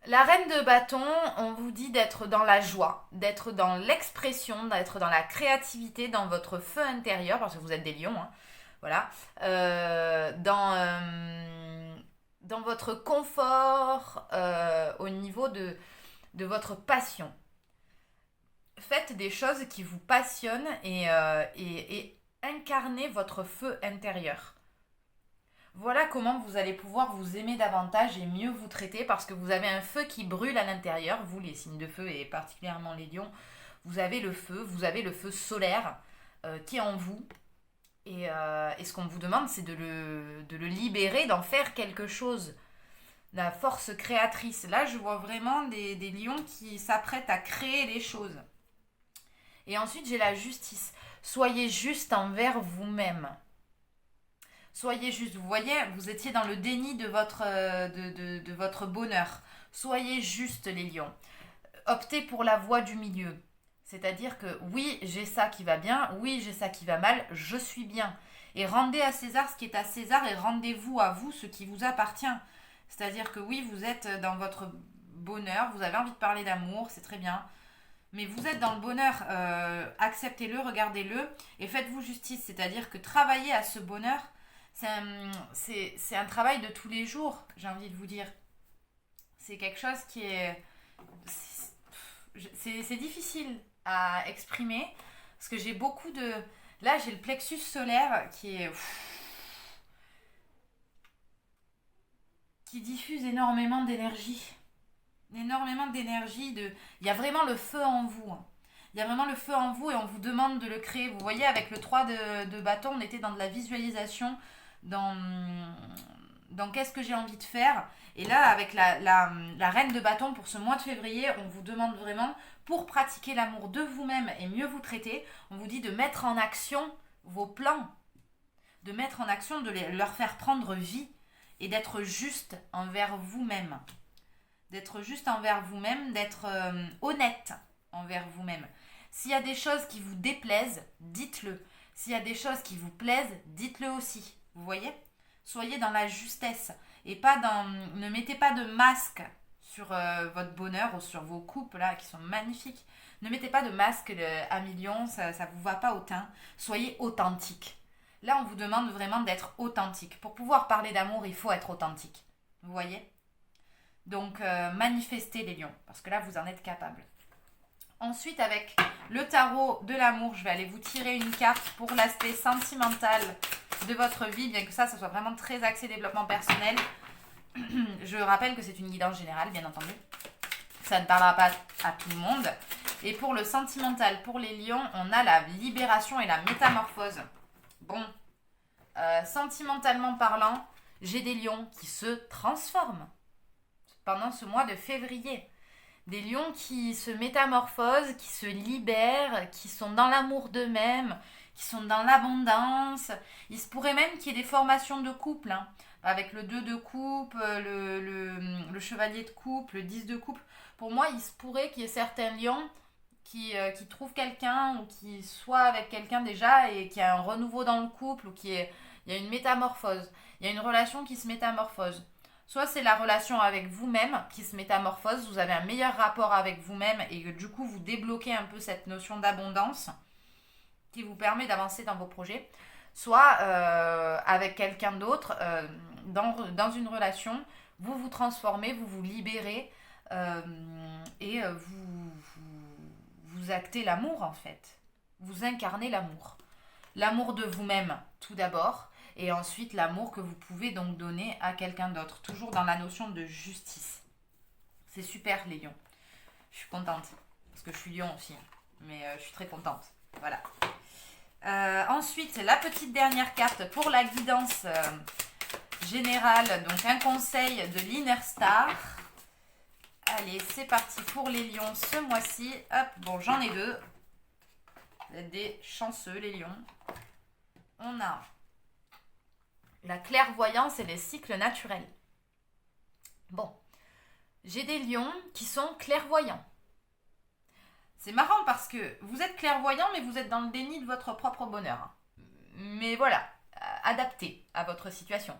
La reine de bâton, on vous dit d'être dans la joie, d'être dans l'expression, d'être dans la créativité, dans votre feu intérieur, parce que vous êtes des lions, hein, voilà. Dans votre confort, au niveau de votre passion. Faites des choses qui vous passionnent et incarnez votre feu intérieur. Voilà comment vous allez pouvoir vous aimer davantage et mieux vous traiter, parce que vous avez un feu qui brûle à l'intérieur. Vous, les signes de feu, et particulièrement les lions, vous avez le feu solaire qui est en vous. Et ce qu'on vous demande, c'est de le libérer, d'en faire quelque chose. La force créatrice. Là, je vois vraiment des lions qui s'apprêtent à créer les choses. Et ensuite, j'ai la justice. Soyez juste envers vous-même. Soyez juste, vous voyez, vous étiez dans le déni de votre bonheur. Soyez juste, les lions. Optez pour la voie du milieu. C'est-à-dire que oui, j'ai ça qui va bien, oui, j'ai ça qui va mal, je suis bien. Et rendez à César ce qui est à César et rendez-vous à vous ce qui vous appartient. C'est-à-dire que oui, vous êtes dans votre bonheur, vous avez envie de parler d'amour, c'est très bien. Mais vous êtes dans le bonheur, acceptez-le, regardez-le et faites-vous justice. C'est-à-dire que travaillez à ce bonheur. C'est un travail de tous les jours, j'ai envie de vous dire. C'est quelque chose qui est... C'est difficile à exprimer, parce que j'ai beaucoup de... Là, j'ai le plexus solaire qui diffuse énormément d'énergie. Énormément d'énergie. Il y a vraiment le feu en vous. Il y a vraiment le feu en vous et on vous demande de le créer. Vous voyez, avec le 3 de bâton, on était dans de la visualisation, dans qu'est-ce que j'ai envie de faire. Et là, avec la reine de bâton, pour ce mois de février, on vous demande vraiment, pour pratiquer l'amour de vous-même et mieux vous traiter, on vous dit de mettre en action vos plans, de mettre en action, de leur faire prendre vie et d'être juste envers vous-même. D'être juste envers vous-même, d'être honnête envers vous-même. S'il y a des choses qui vous déplaisent, dites-le. S'il y a des choses qui vous plaisent, dites-le aussi. Vous voyez? Soyez dans la justesse et ne mettez pas de masque sur votre bonheur ou sur vos coupes là qui sont magnifiques. Ne mettez pas de masque à millions, ça vous va pas au teint. Soyez authentique. Là, on vous demande vraiment d'être authentique. Pour pouvoir parler d'amour, il faut être authentique. Vous voyez? Donc, manifestez les lions, parce que là, vous en êtes capable. Ensuite, avec le tarot de l'amour, je vais aller vous tirer une carte pour l'aspect sentimental de votre vie, bien que ça soit vraiment très axé développement personnel. Je rappelle que c'est une guidance générale, bien entendu. Ça ne parlera pas à tout le monde. Et pour le sentimental, pour les lions, on a la libération et la métamorphose. Bon, sentimentalement parlant, j'ai des lions qui se transforment pendant ce mois de février. Des lions qui se métamorphosent, qui se libèrent, qui sont dans l'amour d'eux-mêmes, qui sont dans l'abondance. Il se pourrait même qu'il y ait des formations de couple, hein, avec le 2 de coupe, le chevalier de coupe, le 10 de coupe. Pour moi, il se pourrait qu'il y ait certains lions qui trouvent quelqu'un ou qui soient avec quelqu'un déjà et qu'il y a un renouveau dans le couple ou il y a une métamorphose. Il y a une relation qui se métamorphose. Soit c'est la relation avec vous-même qui se métamorphose, vous avez un meilleur rapport avec vous-même et que du coup vous débloquez un peu cette notion d'abondance qui vous permet d'avancer dans vos projets. Soit avec quelqu'un d'autre, dans une relation, vous vous transformez, vous vous libérez et vous actez l'amour en fait. Vous incarnez l'amour. L'amour de vous-même tout d'abord. Et ensuite, l'amour que vous pouvez donc donner à quelqu'un d'autre. Toujours dans la notion de justice. C'est super, les lions. Je suis contente. Parce que je suis lion aussi. Mais je suis très contente. Voilà. Ensuite, la petite dernière carte pour la guidance générale. Donc, un conseil de l'Inner Star. Allez, c'est parti pour les lions ce mois-ci. Hop, bon, j'en ai 2. Vous êtes des chanceux, les lions. On a la clairvoyance et les cycles naturels. Bon, j'ai des lions qui sont clairvoyants. C'est marrant parce que vous êtes clairvoyant, mais vous êtes dans le déni de votre propre bonheur. Mais voilà, adapté à votre situation.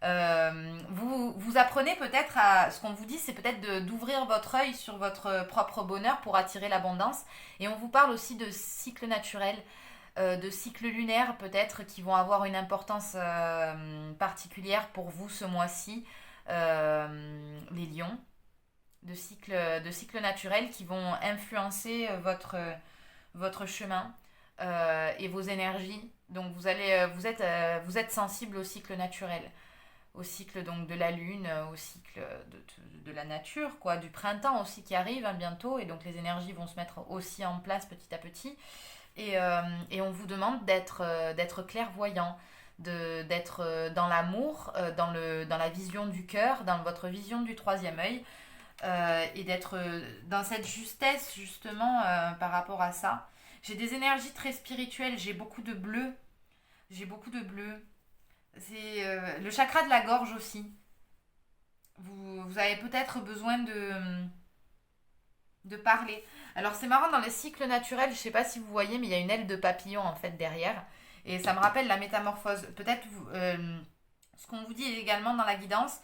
Vous apprenez peut-être à... Ce qu'on vous dit, c'est peut-être d'ouvrir votre œil sur votre propre bonheur pour attirer l'abondance. Et on vous parle aussi de cycles naturels, de cycles lunaires peut-être qui vont avoir une importance particulière pour vous ce mois-ci, les lions, de cycles naturels qui vont influencer votre chemin et vos énergies. Donc vous êtes sensible au cycle naturel, au cycle donc de la lune, au cycle de la nature, quoi, du printemps aussi qui arrive hein, bientôt, et donc les énergies vont se mettre aussi en place petit à petit. Et on vous demande d'être clairvoyant, d'être dans l'amour, dans la vision du cœur, dans votre vision du troisième œil, et d'être dans cette justesse justement par rapport à ça. J'ai des énergies très spirituelles, j'ai beaucoup de bleu. C'est le chakra de la gorge aussi. Vous avez peut-être besoin de parler. Alors c'est marrant, dans les cycles naturels, je ne sais pas si vous voyez, mais il y a une aile de papillon en fait derrière. Et ça me rappelle la métamorphose. Peut-être ce qu'on vous dit également dans la guidance,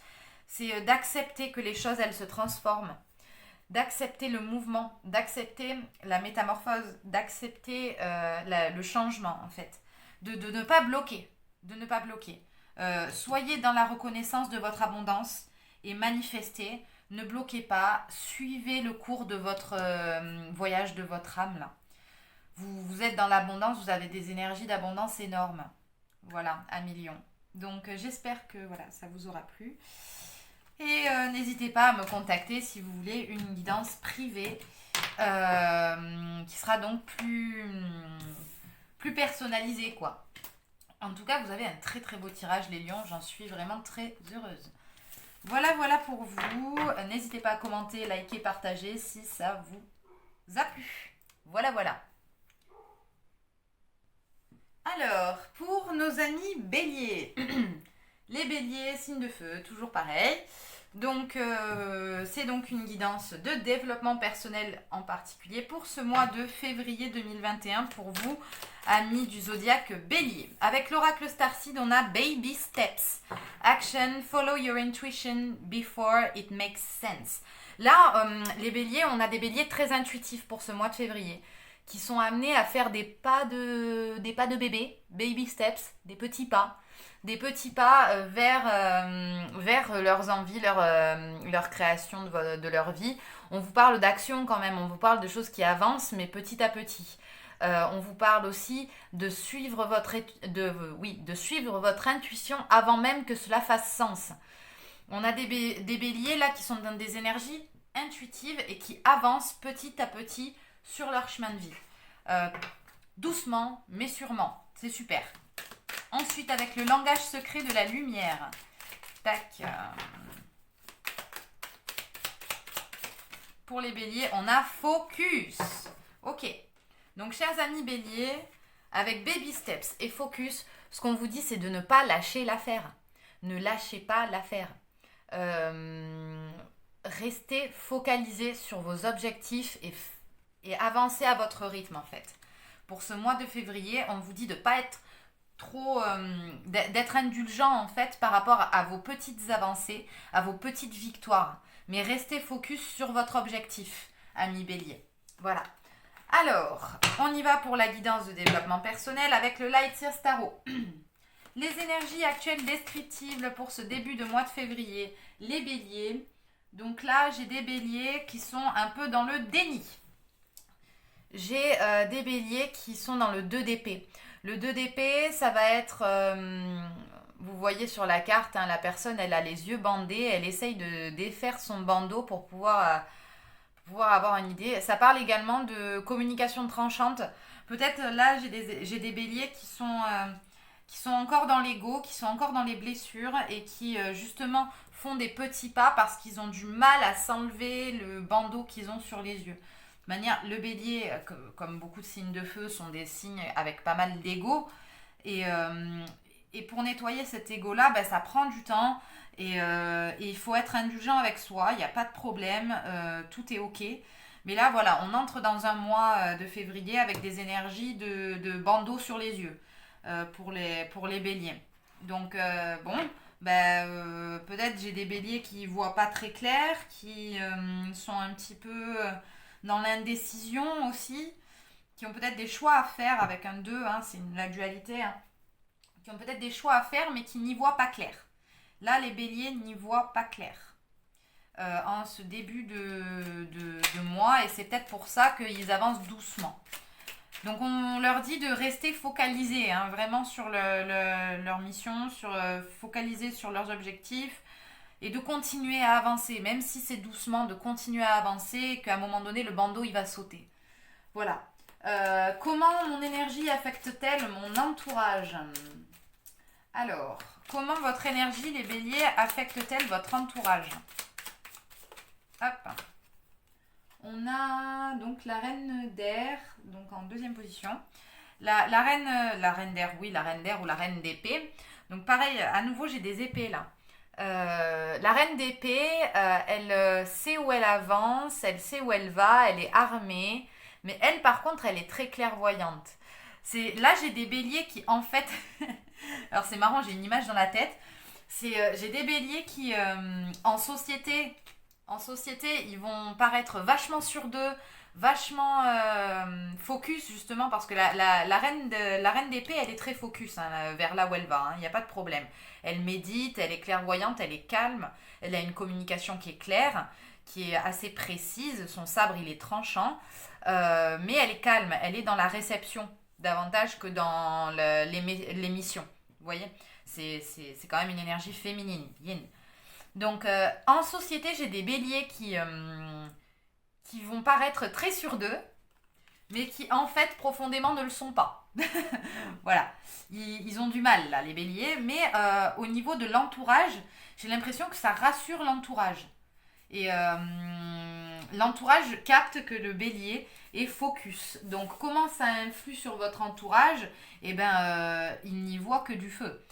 c'est d'accepter que les choses, elles se transforment. D'accepter le mouvement, d'accepter la métamorphose, d'accepter le changement en fait. De ne pas bloquer. Soyez dans la reconnaissance de votre abondance et manifestez. Ne bloquez pas, suivez le cours de votre voyage de votre âme là. Vous êtes dans l'abondance, vous avez des énergies d'abondance énormes. Voilà, à millions. Donc j'espère que voilà, ça vous aura plu. Et n'hésitez pas à me contacter si vous voulez une guidance privée qui sera donc plus personnalisée quoi. En tout cas, vous avez un très très beau tirage les lions, j'en suis vraiment très heureuse. Voilà pour vous. N'hésitez pas à commenter, liker, partager si ça vous a plu. Voilà. Alors, pour nos amis béliers. Les béliers, signe de feu, toujours pareil. Donc, c'est donc une guidance de développement personnel en particulier pour ce mois de février 2021 pour vous, amis du zodiaque bélier. Avec l'oracle Starseed, on a Baby Steps. Action, follow your intuition before it makes sense. Là, les béliers, on a des béliers très intuitifs pour ce mois de février, qui sont amenés à faire des pas de bébé, baby steps, des petits pas vers leurs envies, leur création de leur vie. On vous parle d'action quand même, on vous parle de choses qui avancent, mais petit à petit. On vous parle aussi de suivre votre intuition avant même que cela fasse sens. On a des béliers là qui sont dans des énergies intuitives et qui avancent petit à petit sur leur chemin de vie. Doucement, mais sûrement. C'est super. Ensuite, avec le langage secret de la lumière. Tac. Pour les béliers, on a focus. Ok. Donc, chers amis béliers, avec baby steps et focus, ce qu'on vous dit, c'est de ne pas lâcher l'affaire. Ne lâchez pas l'affaire. Restez focalisés sur vos objectifs et avancez à votre rythme, en fait. Pour ce mois de février, on vous dit de ne pas être trop... d'être indulgent, en fait, par rapport à vos petites avancées, à vos petites victoires. Mais restez focus sur votre objectif, amis bélier. Voilà. Alors, on y va pour la guidance de développement personnel avec le Light Year Tarot. Les énergies actuelles descriptibles pour ce début de mois de février. Les béliers. Donc là, j'ai des béliers qui sont un peu dans le déni. J'ai des béliers qui sont dans le 2 d'épée. Le 2 d'épée, ça va être... vous voyez sur la carte, hein, la personne, elle a les yeux bandés. Elle essaye de défaire son bandeau pour pouvoir avoir une idée. Ça parle également de communication tranchante. Peut-être là, j'ai des béliers qui sont encore dans l'ego, qui sont encore dans les blessures et qui justement font des petits pas parce qu'ils ont du mal à s'enlever le bandeau qu'ils ont sur les yeux. De manière, le bélier, comme beaucoup de signes de feu, sont des signes avec pas mal d'ego. Et pour nettoyer cet ego-là, ça prend du temps. Et il faut être indulgent avec soi, il n'y a pas de problème, tout est ok. Mais là, voilà, on entre dans un mois de février avec des énergies de bandeau sur les yeux pour les béliers. Donc, peut-être j'ai des béliers qui ne voient pas très clair, qui sont un petit peu dans l'indécision aussi, qui ont peut-être des choix à faire avec un 2, hein, c'est la dualité, hein, qui ont peut-être des choix à faire mais qui n'y voient pas clair. Là, les béliers n'y voient pas clair en ce début de mois et c'est peut-être pour ça qu'ils avancent doucement. Donc, on leur dit de rester focalisés, hein, vraiment sur leur mission, focaliser sur leurs objectifs et de continuer à avancer, même si c'est doucement, de continuer à avancer et qu'à un moment donné, le bandeau, il va sauter. Voilà. Comment mon énergie affecte-t-elle mon entourage ? Alors, comment votre énergie, les béliers, affecte-t-elle votre entourage ? Hop. On a donc la reine d'air, donc en deuxième position. La reine d'air, oui, la reine d'air ou la reine d'épée. Donc pareil, à nouveau, j'ai des épées là. La reine d'épée, elle sait où elle avance, elle sait où elle va, elle est armée. Mais elle, par contre, elle est très clairvoyante. Là, j'ai des béliers qui, en fait... Alors, c'est marrant, j'ai une image dans la tête. J'ai des béliers qui, en société, ils vont paraître vachement sûrs d'eux, vachement focus, justement, parce que la reine d'épée, elle est très focus hein, vers là où elle va. Il n'y a pas de problème. Elle médite, elle est clairvoyante, elle est calme. Elle a une communication qui est claire, qui est assez précise. Son sabre, il est tranchant. Mais elle est calme, elle est dans la réception davantage que dans l'émission. Vous voyez, c'est quand même une énergie féminine. Yin. Donc, en société, j'ai des béliers qui vont paraître très sûrs d'eux, mais qui, en fait, profondément ne le sont pas. Voilà. Ils ont du mal, là, les béliers, mais au niveau de l'entourage, j'ai l'impression que ça rassure l'entourage. Et l'entourage capte que le bélier est focus. Donc, comment ça influe sur votre entourage ? Il n'y voit que du feu.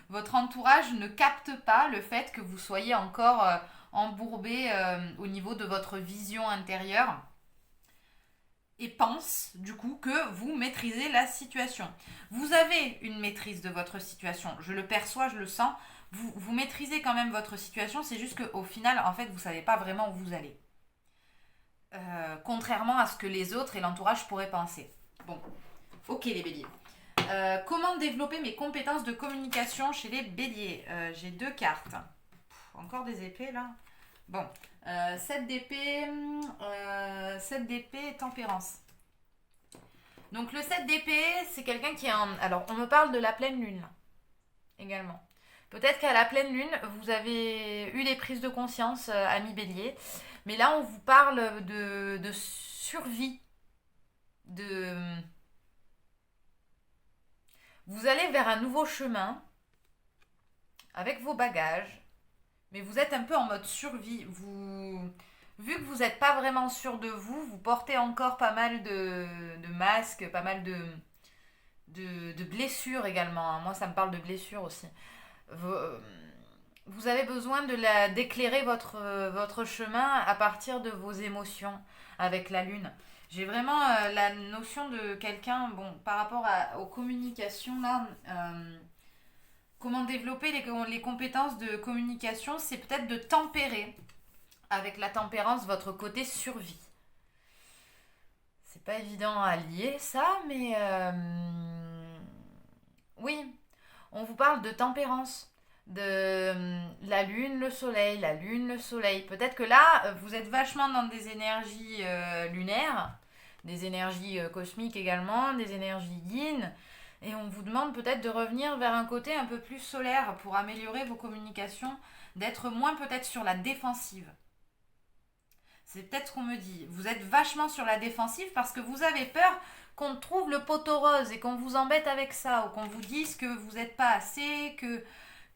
Votre entourage ne capte pas le fait que vous soyez encore embourbé au niveau de votre vision intérieure et pense, du coup, que vous maîtrisez la situation. Vous avez une maîtrise de votre situation. Je le perçois, je le sens. Vous maîtrisez quand même votre situation, c'est juste qu'au final, en fait, vous ne savez pas vraiment où vous allez. Contrairement à ce que les autres et l'entourage pourraient penser. Bon, ok les béliers. Comment développer mes compétences de communication chez les béliers ? J'ai 2 cartes. Encore des épées là. Bon, 7 d'épée et tempérance. Donc le 7 d'épée, c'est quelqu'un qui est en... Alors, on me parle de la pleine lune là, également. Peut-être qu'à la pleine lune, vous avez eu des prises de conscience, amis béliers. Mais là, on vous parle de survie, de... Vous allez vers un nouveau chemin avec vos bagages, mais vous êtes un peu en mode survie. Vu que vous n'êtes pas vraiment sûr de vous, vous portez encore pas mal de masques, pas mal de blessures également, hein. Moi, ça me parle de blessures aussi. Vous avez besoin d'éclairer votre chemin à partir de vos émotions avec la lune. J'ai vraiment la notion de quelqu'un, bon, par rapport aux communications, là, comment développer les compétences de communication, c'est peut-être de tempérer avec la tempérance votre côté survie. C'est pas évident à lier ça, mais oui, on vous parle de tempérance, de la lune, le soleil. Peut-être que là, vous êtes vachement dans des énergies lunaires, des énergies cosmiques également, des énergies yin. Et on vous demande peut-être de revenir vers un côté un peu plus solaire pour améliorer vos communications, d'être moins peut-être sur la défensive. C'est peut-être ce qu'on me dit. Vous êtes vachement sur la défensive parce que vous avez peur qu'on trouve le poteau rose et qu'on vous embête avec ça, ou qu'on vous dise que vous n'êtes pas assez, que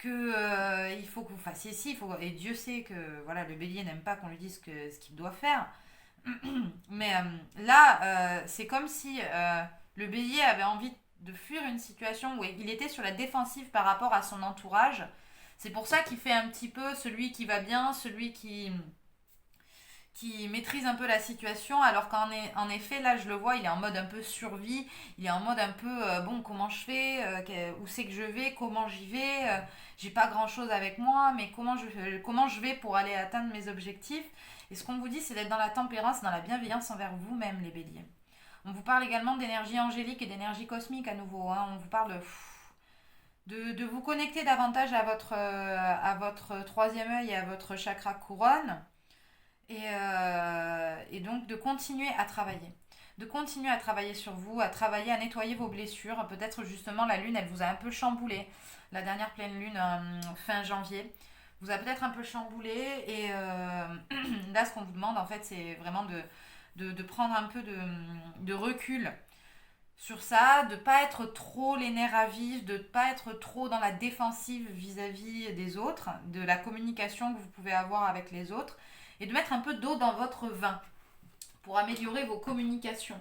il faut que vous fassiez ci, et Dieu sait que voilà, le bélier n'aime pas qu'on lui dise ce qu'il doit faire. Mais là, c'est comme si le bélier avait envie de fuir une situation où il était sur la défensive par rapport à son entourage. C'est pour ça qu'il fait un petit peu celui qui va bien, celui qui maîtrise un peu la situation, alors qu'en effet, là, je le vois, il est en mode un peu survie, il est en mode un peu, bon, comment je fais, où c'est que je vais, comment j'y vais, j'ai pas grand-chose avec moi, mais comment je vais pour aller atteindre mes objectifs. Et ce qu'on vous dit, c'est d'être dans la tempérance, dans la bienveillance envers vous-même, les béliers. On vous parle également d'énergie angélique et d'énergie cosmique à nouveau, hein. On vous parle de vous connecter davantage à votre troisième œil et à votre chakra couronne. Et donc de continuer à travailler. De continuer à travailler sur vous, à travailler, à nettoyer vos blessures. Peut-être justement la lune, elle vous a un peu chamboulé. La dernière pleine lune, fin janvier, vous a peut-être un peu chamboulé. Et là, ce qu'on vous demande, en fait, c'est vraiment de prendre un peu de recul sur ça, de ne pas être trop les nerfs à vif, de ne pas être trop dans la défensive vis-à-vis des autres, de la communication que vous pouvez avoir avec les autres, et de mettre un peu d'eau dans votre vin pour améliorer vos communications.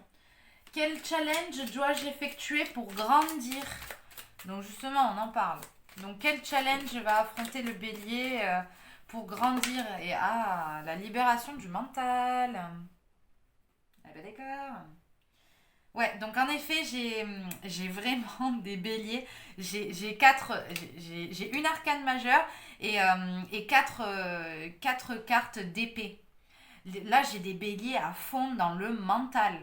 Quel challenge dois-je effectuer pour grandir? Donc justement, on en parle. Donc quel challenge va affronter le bélier pour grandir? Et la libération du mental. Ah ben d'accord. Ouais, donc en effet, j'ai vraiment des béliers. J'ai une arcane majeure et quatre cartes d'épée. Là, j'ai des béliers à fond dans le mental,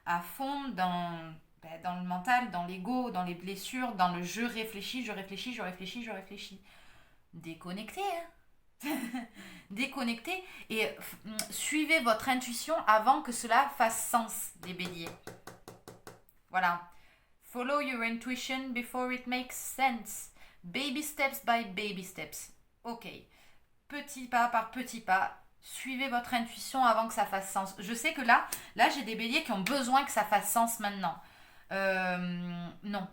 à fond dans le mental, dans l'ego, dans les blessures, dans le je réfléchis, je réfléchis, je réfléchis, je réfléchis. Déconnecté, hein. Déconnecté et suivez votre intuition avant que cela fasse sens, les béliers. Voilà. Follow your intuition before it makes sense. Baby steps by baby steps. Ok. Petit pas par petit pas. Suivez votre intuition avant que ça fasse sens. Je sais que là j'ai des béliers qui ont besoin que ça fasse sens maintenant. Non.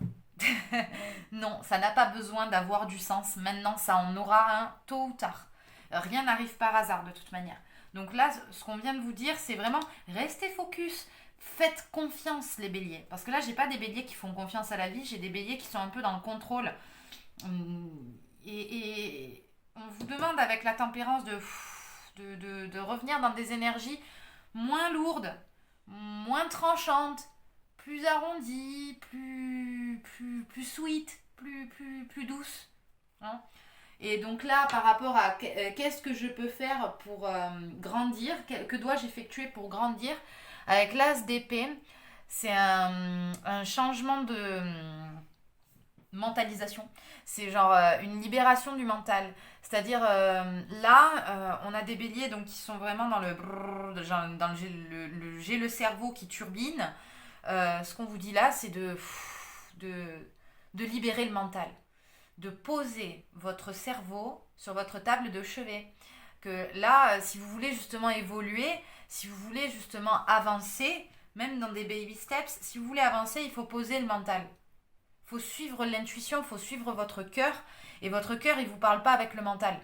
Non, ça n'a pas besoin d'avoir du sens. Maintenant, ça en aura un tôt ou tard. Rien n'arrive par hasard de toute manière. Donc là, ce qu'on vient de vous dire, c'est vraiment restez focus. Faites confiance les béliers. Parce que là, j'ai pas des béliers qui font confiance à la vie, j'ai des béliers qui sont un peu dans le contrôle. Et on vous demande avec la tempérance de revenir dans des énergies moins lourdes, moins tranchantes, plus arrondies, plus sweet, plus douces. Hein. Et donc là, par rapport à qu'est-ce que je peux faire pour grandir, que dois-je effectuer pour grandir, avec l'as d'épée, c'est un changement de mentalisation. C'est genre une libération du mental. C'est-à-dire là, on a des béliers donc, qui sont vraiment dans le j'ai le cerveau qui turbine. Ce qu'on vous dit là, c'est de libérer le mental. De poser votre cerveau sur votre table de chevet. que là, si vous voulez justement évoluer, si vous voulez justement avancer, même dans des baby steps, si vous voulez avancer, il faut poser le mental. Il faut suivre l'intuition, il faut suivre votre cœur. Et votre cœur, il ne vous parle pas avec le mental.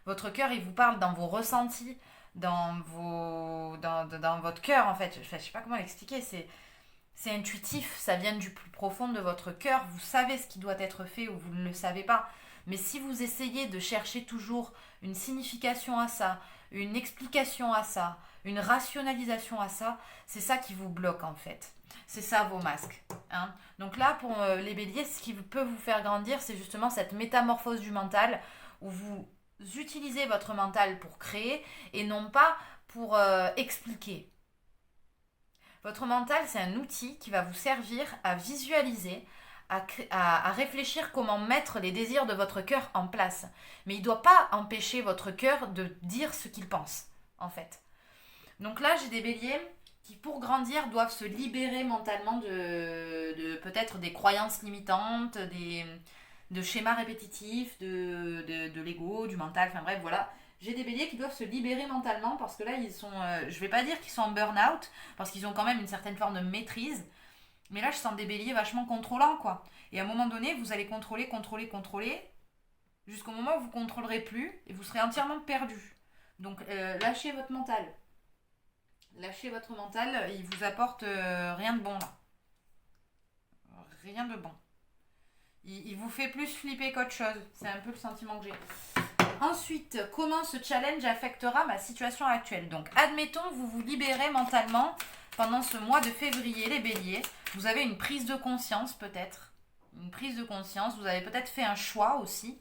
Votre cœur, il vous parle dans vos ressentis, dans votre cœur, en fait. Je ne sais pas comment l'expliquer, c'est intuitif, ça vient du plus profond de votre cœur. Vous savez ce qui doit être fait ou vous ne le savez pas. Mais si vous essayez de chercher toujours une signification à ça, une explication à ça, une rationalisation à ça, c'est ça qui vous bloque en fait. C'est ça vos masques. Hein. Donc là, pour les béliers, ce qui peut vous faire grandir, c'est justement cette métamorphose du mental où vous utilisez votre mental pour créer et non pas pour expliquer. Votre mental, c'est un outil qui va vous servir à visualiser, à réfléchir comment mettre les désirs de votre cœur en place. Mais il ne doit pas empêcher votre cœur de dire ce qu'il pense, en fait. Donc là, j'ai des béliers qui, pour grandir, doivent se libérer mentalement de peut-être des croyances limitantes, de schémas répétitifs, de l'ego, du mental, enfin bref, voilà. J'ai des béliers qui doivent se libérer mentalement parce que là, ils sont, je vais pas dire qu'ils sont en burn-out, parce qu'ils ont quand même une certaine forme de maîtrise. Mais là, je sens des béliers vachement contrôlants, quoi. Et à un moment donné, vous allez contrôler, jusqu'au moment où vous ne contrôlerez plus et vous serez entièrement perdu. Donc, lâchez votre mental. Lâchez votre mental, il vous apporte rien de bon, là. Rien de bon. Il vous fait plus flipper qu'autre chose. C'est un peu le sentiment que j'ai. Ensuite, comment ce challenge affectera ma situation actuelle? Donc, admettons, vous vous libérez mentalement pendant ce mois de février, les béliers. Vous avez une prise de conscience, peut-être. Une prise de conscience. Vous avez peut-être fait un choix aussi.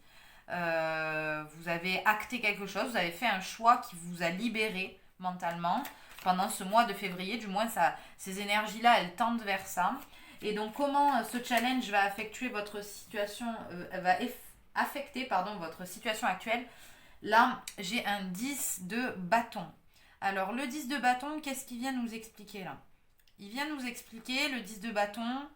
Vous avez acté quelque chose. Vous avez fait un choix qui vous a libéré mentalement pendant ce mois de février. Du moins, ces énergies-là, elles tendent vers ça. Et donc, comment ce challenge va affecter votre situation, votre situation actuelle. Là, j'ai un 10 de bâton. Alors, le 10 de bâton, qu'est-ce qu'il vient nous expliquer là? Il vient nous expliquer, le 10 de bâton,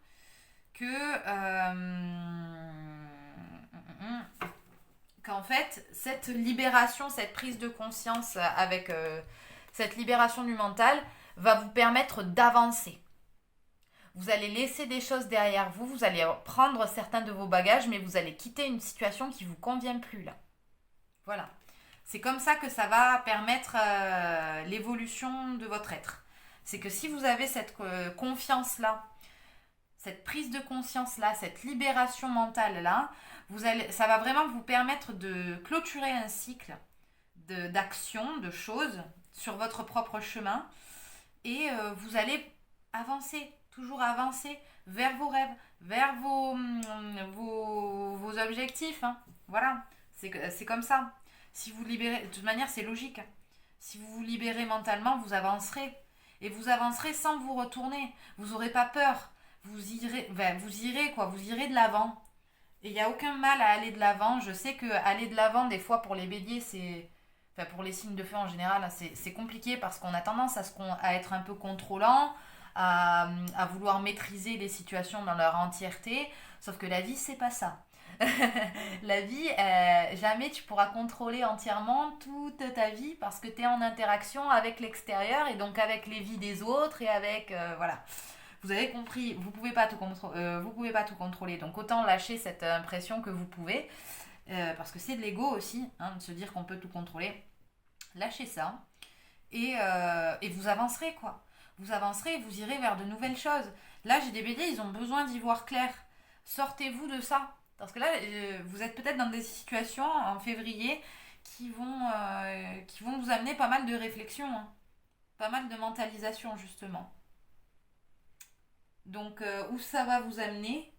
qu'en fait, cette libération, cette prise de conscience avec cette libération du mental va vous permettre d'avancer. Vous allez laisser des choses derrière vous, vous allez prendre certains de vos bagages, mais vous allez quitter une situation qui ne vous convient plus là. Voilà. C'est comme ça que ça va permettre l'évolution de votre être. C'est que si vous avez cette confiance-là, cette prise de conscience-là, cette libération mentale-là, ça va vraiment vous permettre de clôturer un cycle d'action, de choses sur votre propre chemin et vous allez avancer. Toujours avancer vers vos rêves, vers vos objectifs. Hein. Voilà, c'est comme ça. Si vous libérez, de toute manière, c'est logique. Si vous vous libérez mentalement, vous avancerez. Et vous avancerez sans vous retourner. Vous n'aurez pas peur. Vous irez de l'avant. Et il n'y a aucun mal à aller de l'avant. Je sais que aller de l'avant, des fois, pour les béliers, pour les signes de feu en général, c'est compliqué parce qu'on a tendance à être un peu contrôlant. À vouloir maîtriser les situations dans leur entièreté, sauf que la vie c'est pas ça. La vie, jamais tu pourras contrôler entièrement toute ta vie parce que tu es en interaction avec l'extérieur et donc avec les vies des autres et avec voilà. Vous avez compris, vous pouvez pas tout contrôler, donc autant lâcher cette impression que vous pouvez parce que c'est de l'ego aussi, hein, de se dire qu'on peut tout contrôler. Lâchez ça et vous avancerez quoi. Vous avancerez et vous irez vers de nouvelles choses. Là, j'ai des béliers, ils ont besoin d'y voir clair. Sortez-vous de ça. Parce que là, vous êtes peut-être dans des situations en février qui vont vous amener pas mal de réflexion. Hein. Pas mal de mentalisation, justement. Donc, où ça va vous amener?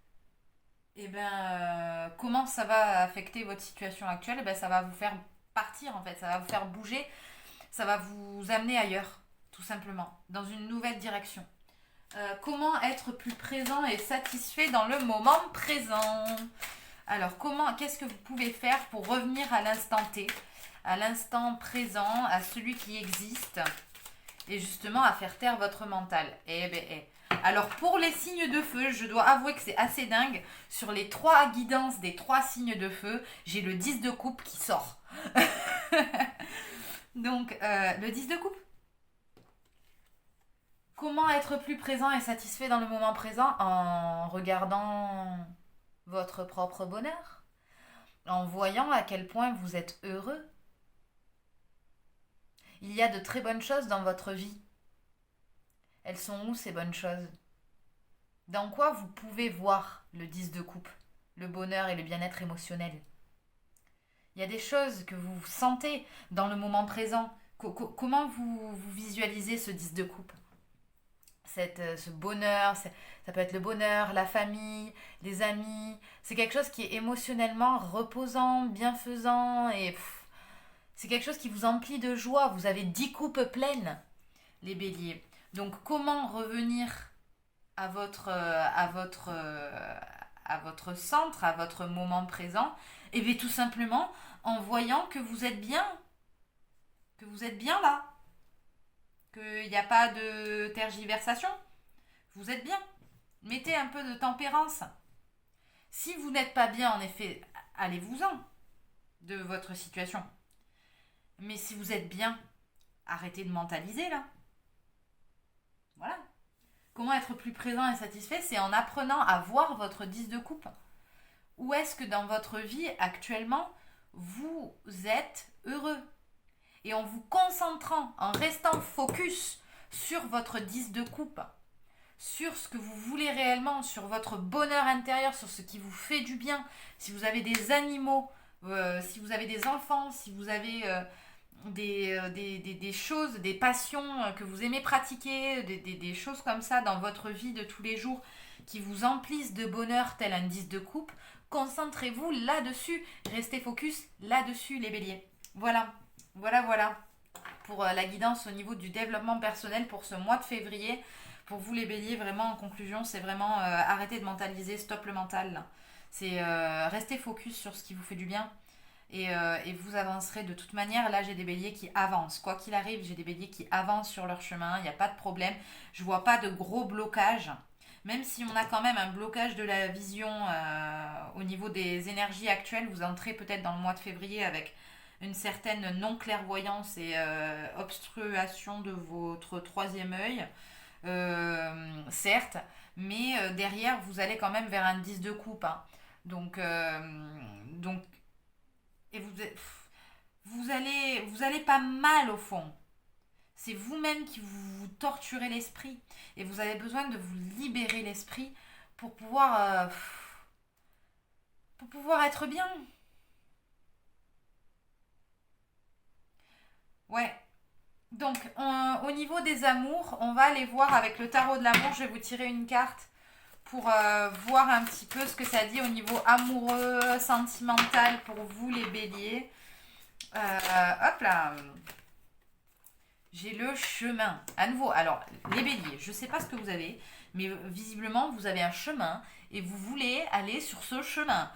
Eh bien, comment ça va affecter votre situation actuelle? Eh bien, ça va vous faire partir, en fait. Ça va vous faire bouger. Ça va vous amener ailleurs. Tout simplement, dans une nouvelle direction. Comment être plus présent et satisfait dans le moment présent? Alors, qu'est-ce que vous pouvez faire pour revenir à l'instant T, à l'instant présent, à celui qui existe, et justement à faire taire votre mental? Alors pour les signes de feu, je dois avouer que c'est assez dingue. Sur les 3 guidances des 3 signes de feu, j'ai le 10 de coupe qui sort. Donc le 10 de coupe. Comment être plus présent et satisfait dans le moment présent en regardant votre propre bonheur, en voyant à quel point vous êtes heureux. Il y a de très bonnes choses dans votre vie. Elles sont où ces bonnes choses? Dans quoi vous pouvez voir le 10 de coupe, le bonheur et le bien-être émotionnel? Il y a des choses que vous sentez dans le moment présent. Comment vous visualisez ce 10 de coupe? Ce bonheur, ça peut être le bonheur, la famille, les amis. C'est quelque chose qui est émotionnellement reposant, bienfaisant et c'est quelque chose qui vous emplit de joie. Vous avez 10 coupes pleines, les béliers. Donc comment revenir à votre centre, à votre moment présent? Et bien tout simplement en voyant que vous êtes bien là, qu'il n'y a pas de tergiversation. Vous êtes bien. Mettez un peu de tempérance. Si vous n'êtes pas bien, en effet, allez-vous-en de votre situation. Mais si vous êtes bien, arrêtez de mentaliser là. Voilà. Comment être plus présent et satisfait? C'est en apprenant à voir votre 10 de coupe. Où est-ce que dans votre vie actuellement, vous êtes heureux? Et en vous concentrant, en restant focus sur votre 10 de coupe, sur ce que vous voulez réellement, sur votre bonheur intérieur, sur ce qui vous fait du bien, si vous avez des animaux, si vous avez des enfants, si vous avez des choses, des passions que vous aimez pratiquer, des choses comme ça dans votre vie de tous les jours qui vous emplissent de bonheur tel un 10 de coupe, concentrez-vous là-dessus, restez focus là-dessus les béliers. Voilà. Pour la guidance au niveau du développement personnel pour ce mois de février. Pour vous les béliers, vraiment en conclusion, c'est vraiment arrêter de mentaliser, stop le mental. Là. C'est rester focus sur ce qui vous fait du bien et vous avancerez de toute manière. Là, j'ai des béliers qui avancent. Quoi qu'il arrive, j'ai des béliers qui avancent sur leur chemin. Il n'y a pas de problème. Je vois pas de gros blocages. Même si on a quand même un blocage de la vision au niveau des énergies actuelles, vous entrez peut-être dans le mois de février avec une certaine non-clairvoyance et obstruation de votre troisième œil, certes, mais derrière, vous allez quand même vers un 10 de coupe. Hein. Donc, et vous allez pas mal au fond. C'est vous-même qui vous torturez l'esprit. Et vous avez besoin de vous libérer l'esprit pour pouvoir être bien. Ouais. Donc, au niveau des amours, on va aller voir avec le tarot de l'amour. Je vais vous tirer une carte pour voir un petit peu ce que ça dit au niveau amoureux, sentimental pour vous les béliers. Hop là. J'ai le chemin. À nouveau, alors, les béliers, je ne sais pas ce que vous avez, mais visiblement, vous avez un chemin et vous voulez aller sur ce chemin.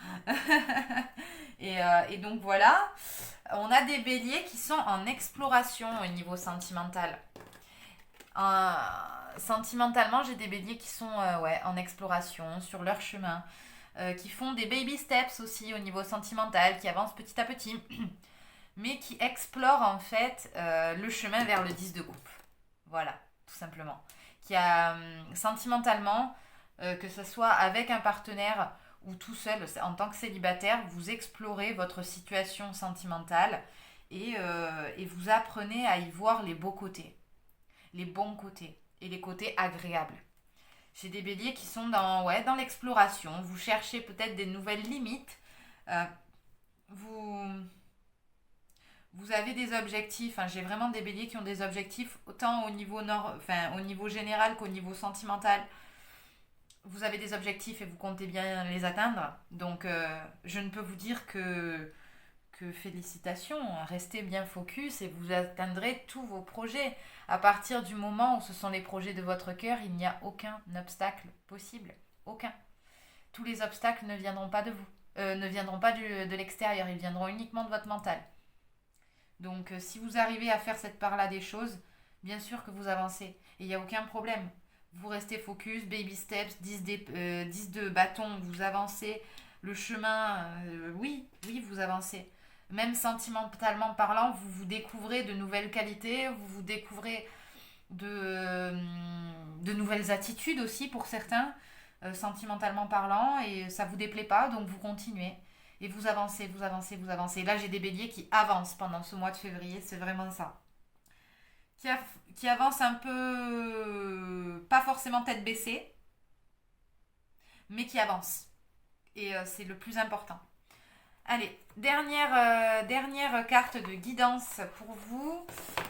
et donc, voilà. On a des béliers qui sont en exploration au niveau sentimental. Sentimentalement, j'ai des béliers qui sont en exploration, sur leur chemin, qui font des baby steps aussi au niveau sentimental, qui avancent petit à petit, mais qui explorent en fait le chemin vers le 10 de coupe. Voilà, tout simplement. Qui a sentimentalement, que ce soit avec un partenaire ou tout seul, en tant que célibataire, vous explorez votre situation sentimentale et vous apprenez à y voir les beaux côtés, les bons côtés et les côtés agréables. J'ai des béliers qui sont dans l'exploration. Vous cherchez peut-être des nouvelles limites. Vous avez des objectifs. Hein. J'ai vraiment des béliers qui ont des objectifs autant au niveau général qu'au niveau sentimental. Vous avez des objectifs et vous comptez bien les atteindre. Donc, je ne peux vous dire que félicitations. Restez bien focus et vous atteindrez tous vos projets. À partir du moment où ce sont les projets de votre cœur, il n'y a aucun obstacle possible. Aucun. Tous les obstacles ne viendront pas de vous. Ne viendront pas de l'extérieur. Ils viendront uniquement de votre mental. Donc, si vous arrivez à faire cette part-là des choses, bien sûr que vous avancez. Et il n'y a aucun problème. vous restez focus, baby steps, 10 de bâton, vous avancez. Le chemin, oui, vous avancez. Même sentimentalement parlant, vous vous découvrez de nouvelles qualités, vous vous découvrez de nouvelles attitudes aussi pour certains, sentimentalement parlant, et ça vous déplaît pas, donc vous continuez. Et vous avancez, vous avancez, vous avancez. Là, j'ai des béliers qui avancent pendant ce mois de février, c'est vraiment ça. Qui, qui avancent un peu, pas forcément tête baissée, mais qui avancent. Et c'est le plus important. Allez, dernière carte de guidance pour vous.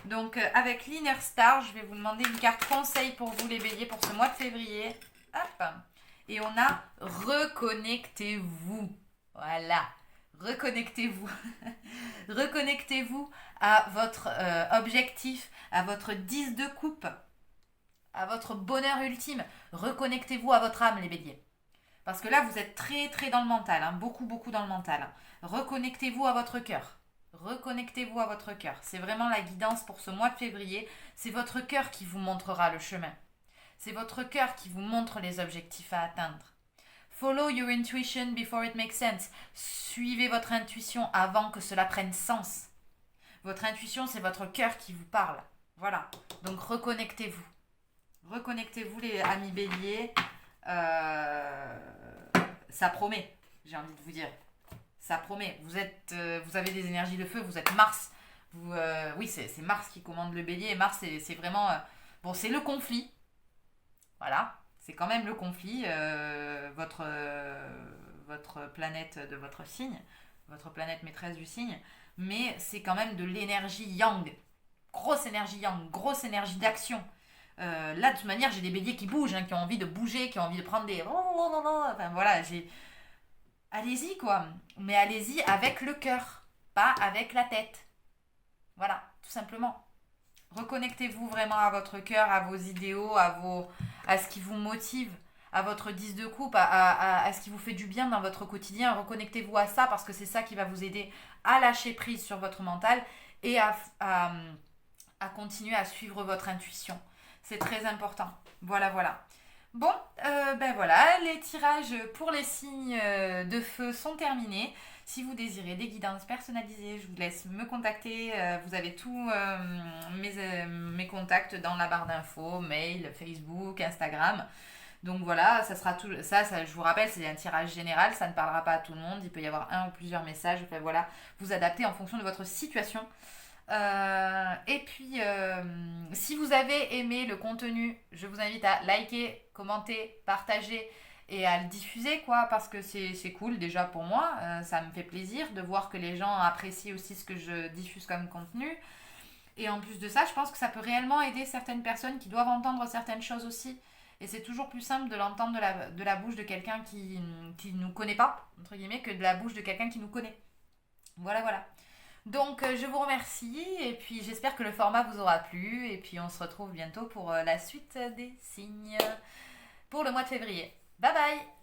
Donc avec l'Inner Star, je vais vous demander une carte conseil pour vous les béliers pour ce mois de février. Hop. Et on a reconnectez-vous. Voilà. Reconnectez-vous. Reconnectez-vous à votre objectif, à votre 10 de coupe, à votre bonheur ultime. Reconnectez-vous à votre âme les béliers. Parce que là, vous êtes très, très dans le mental, hein, beaucoup, beaucoup dans le mental. Reconnectez-vous à votre cœur. Reconnectez-vous à votre cœur. C'est vraiment la guidance pour ce mois de février. C'est votre cœur qui vous montrera le chemin. C'est votre cœur qui vous montre les objectifs à atteindre. Follow your intuition before it makes sense. Suivez votre intuition avant que cela prenne sens. Votre intuition, c'est votre cœur qui vous parle. Voilà. Donc, reconnectez-vous. Reconnectez-vous, les amis béliers. Ça promet, j'ai envie de vous dire. Ça promet. Vous avez des énergies de feu, vous êtes Mars. Oui, c'est Mars qui commande le bélier. Et Mars, c'est vraiment... bon, c'est le conflit. Voilà. C'est quand même le conflit. Votre planète de votre signe. Votre planète maîtresse du signe. Mais c'est quand même de l'énergie yang. Grosse énergie yang. Grosse énergie d'action. Là, de toute manière, j'ai des béliers qui bougent, hein, qui ont envie de bouger, qui ont envie de prendre des... Enfin, voilà, allez-y, quoi. Mais allez-y avec le cœur, pas avec la tête. Voilà, tout simplement. Reconnectez-vous vraiment à votre cœur, à vos idéaux, à ce qui vous motive, à votre 10 de coupe, à ce qui vous fait du bien dans votre quotidien. Reconnectez-vous à ça parce que c'est ça qui va vous aider à lâcher prise sur votre mental et à continuer à suivre votre intuition. C'est très important. Voilà. Bon, ben voilà, les tirages pour les signes de feu sont terminés. Si vous désirez des guidances personnalisées, je vous laisse me contacter. Vous avez tous mes contacts dans la barre d'infos, mail, Facebook, Instagram. Donc voilà, ça sera tout. Ça, je vous rappelle, c'est un tirage général, ça ne parlera pas à tout le monde. Il peut y avoir un ou plusieurs messages. Enfin voilà, vous adaptez en fonction de votre situation. Et puis, si vous avez aimé le contenu, je vous invite à liker, commenter, partager et à le diffuser, quoi, parce que c'est cool déjà pour moi. Ça me fait plaisir de voir que les gens apprécient aussi ce que je diffuse comme contenu. Et en plus de ça, je pense que ça peut réellement aider certaines personnes qui doivent entendre certaines choses aussi. Et c'est toujours plus simple de l'entendre de la bouche de quelqu'un qui ne nous connaît pas, entre guillemets, que de la bouche de quelqu'un qui nous connaît. Voilà. Donc je vous remercie et puis j'espère que le format vous aura plu et puis on se retrouve bientôt pour la suite des signes pour le mois de février. Bye bye!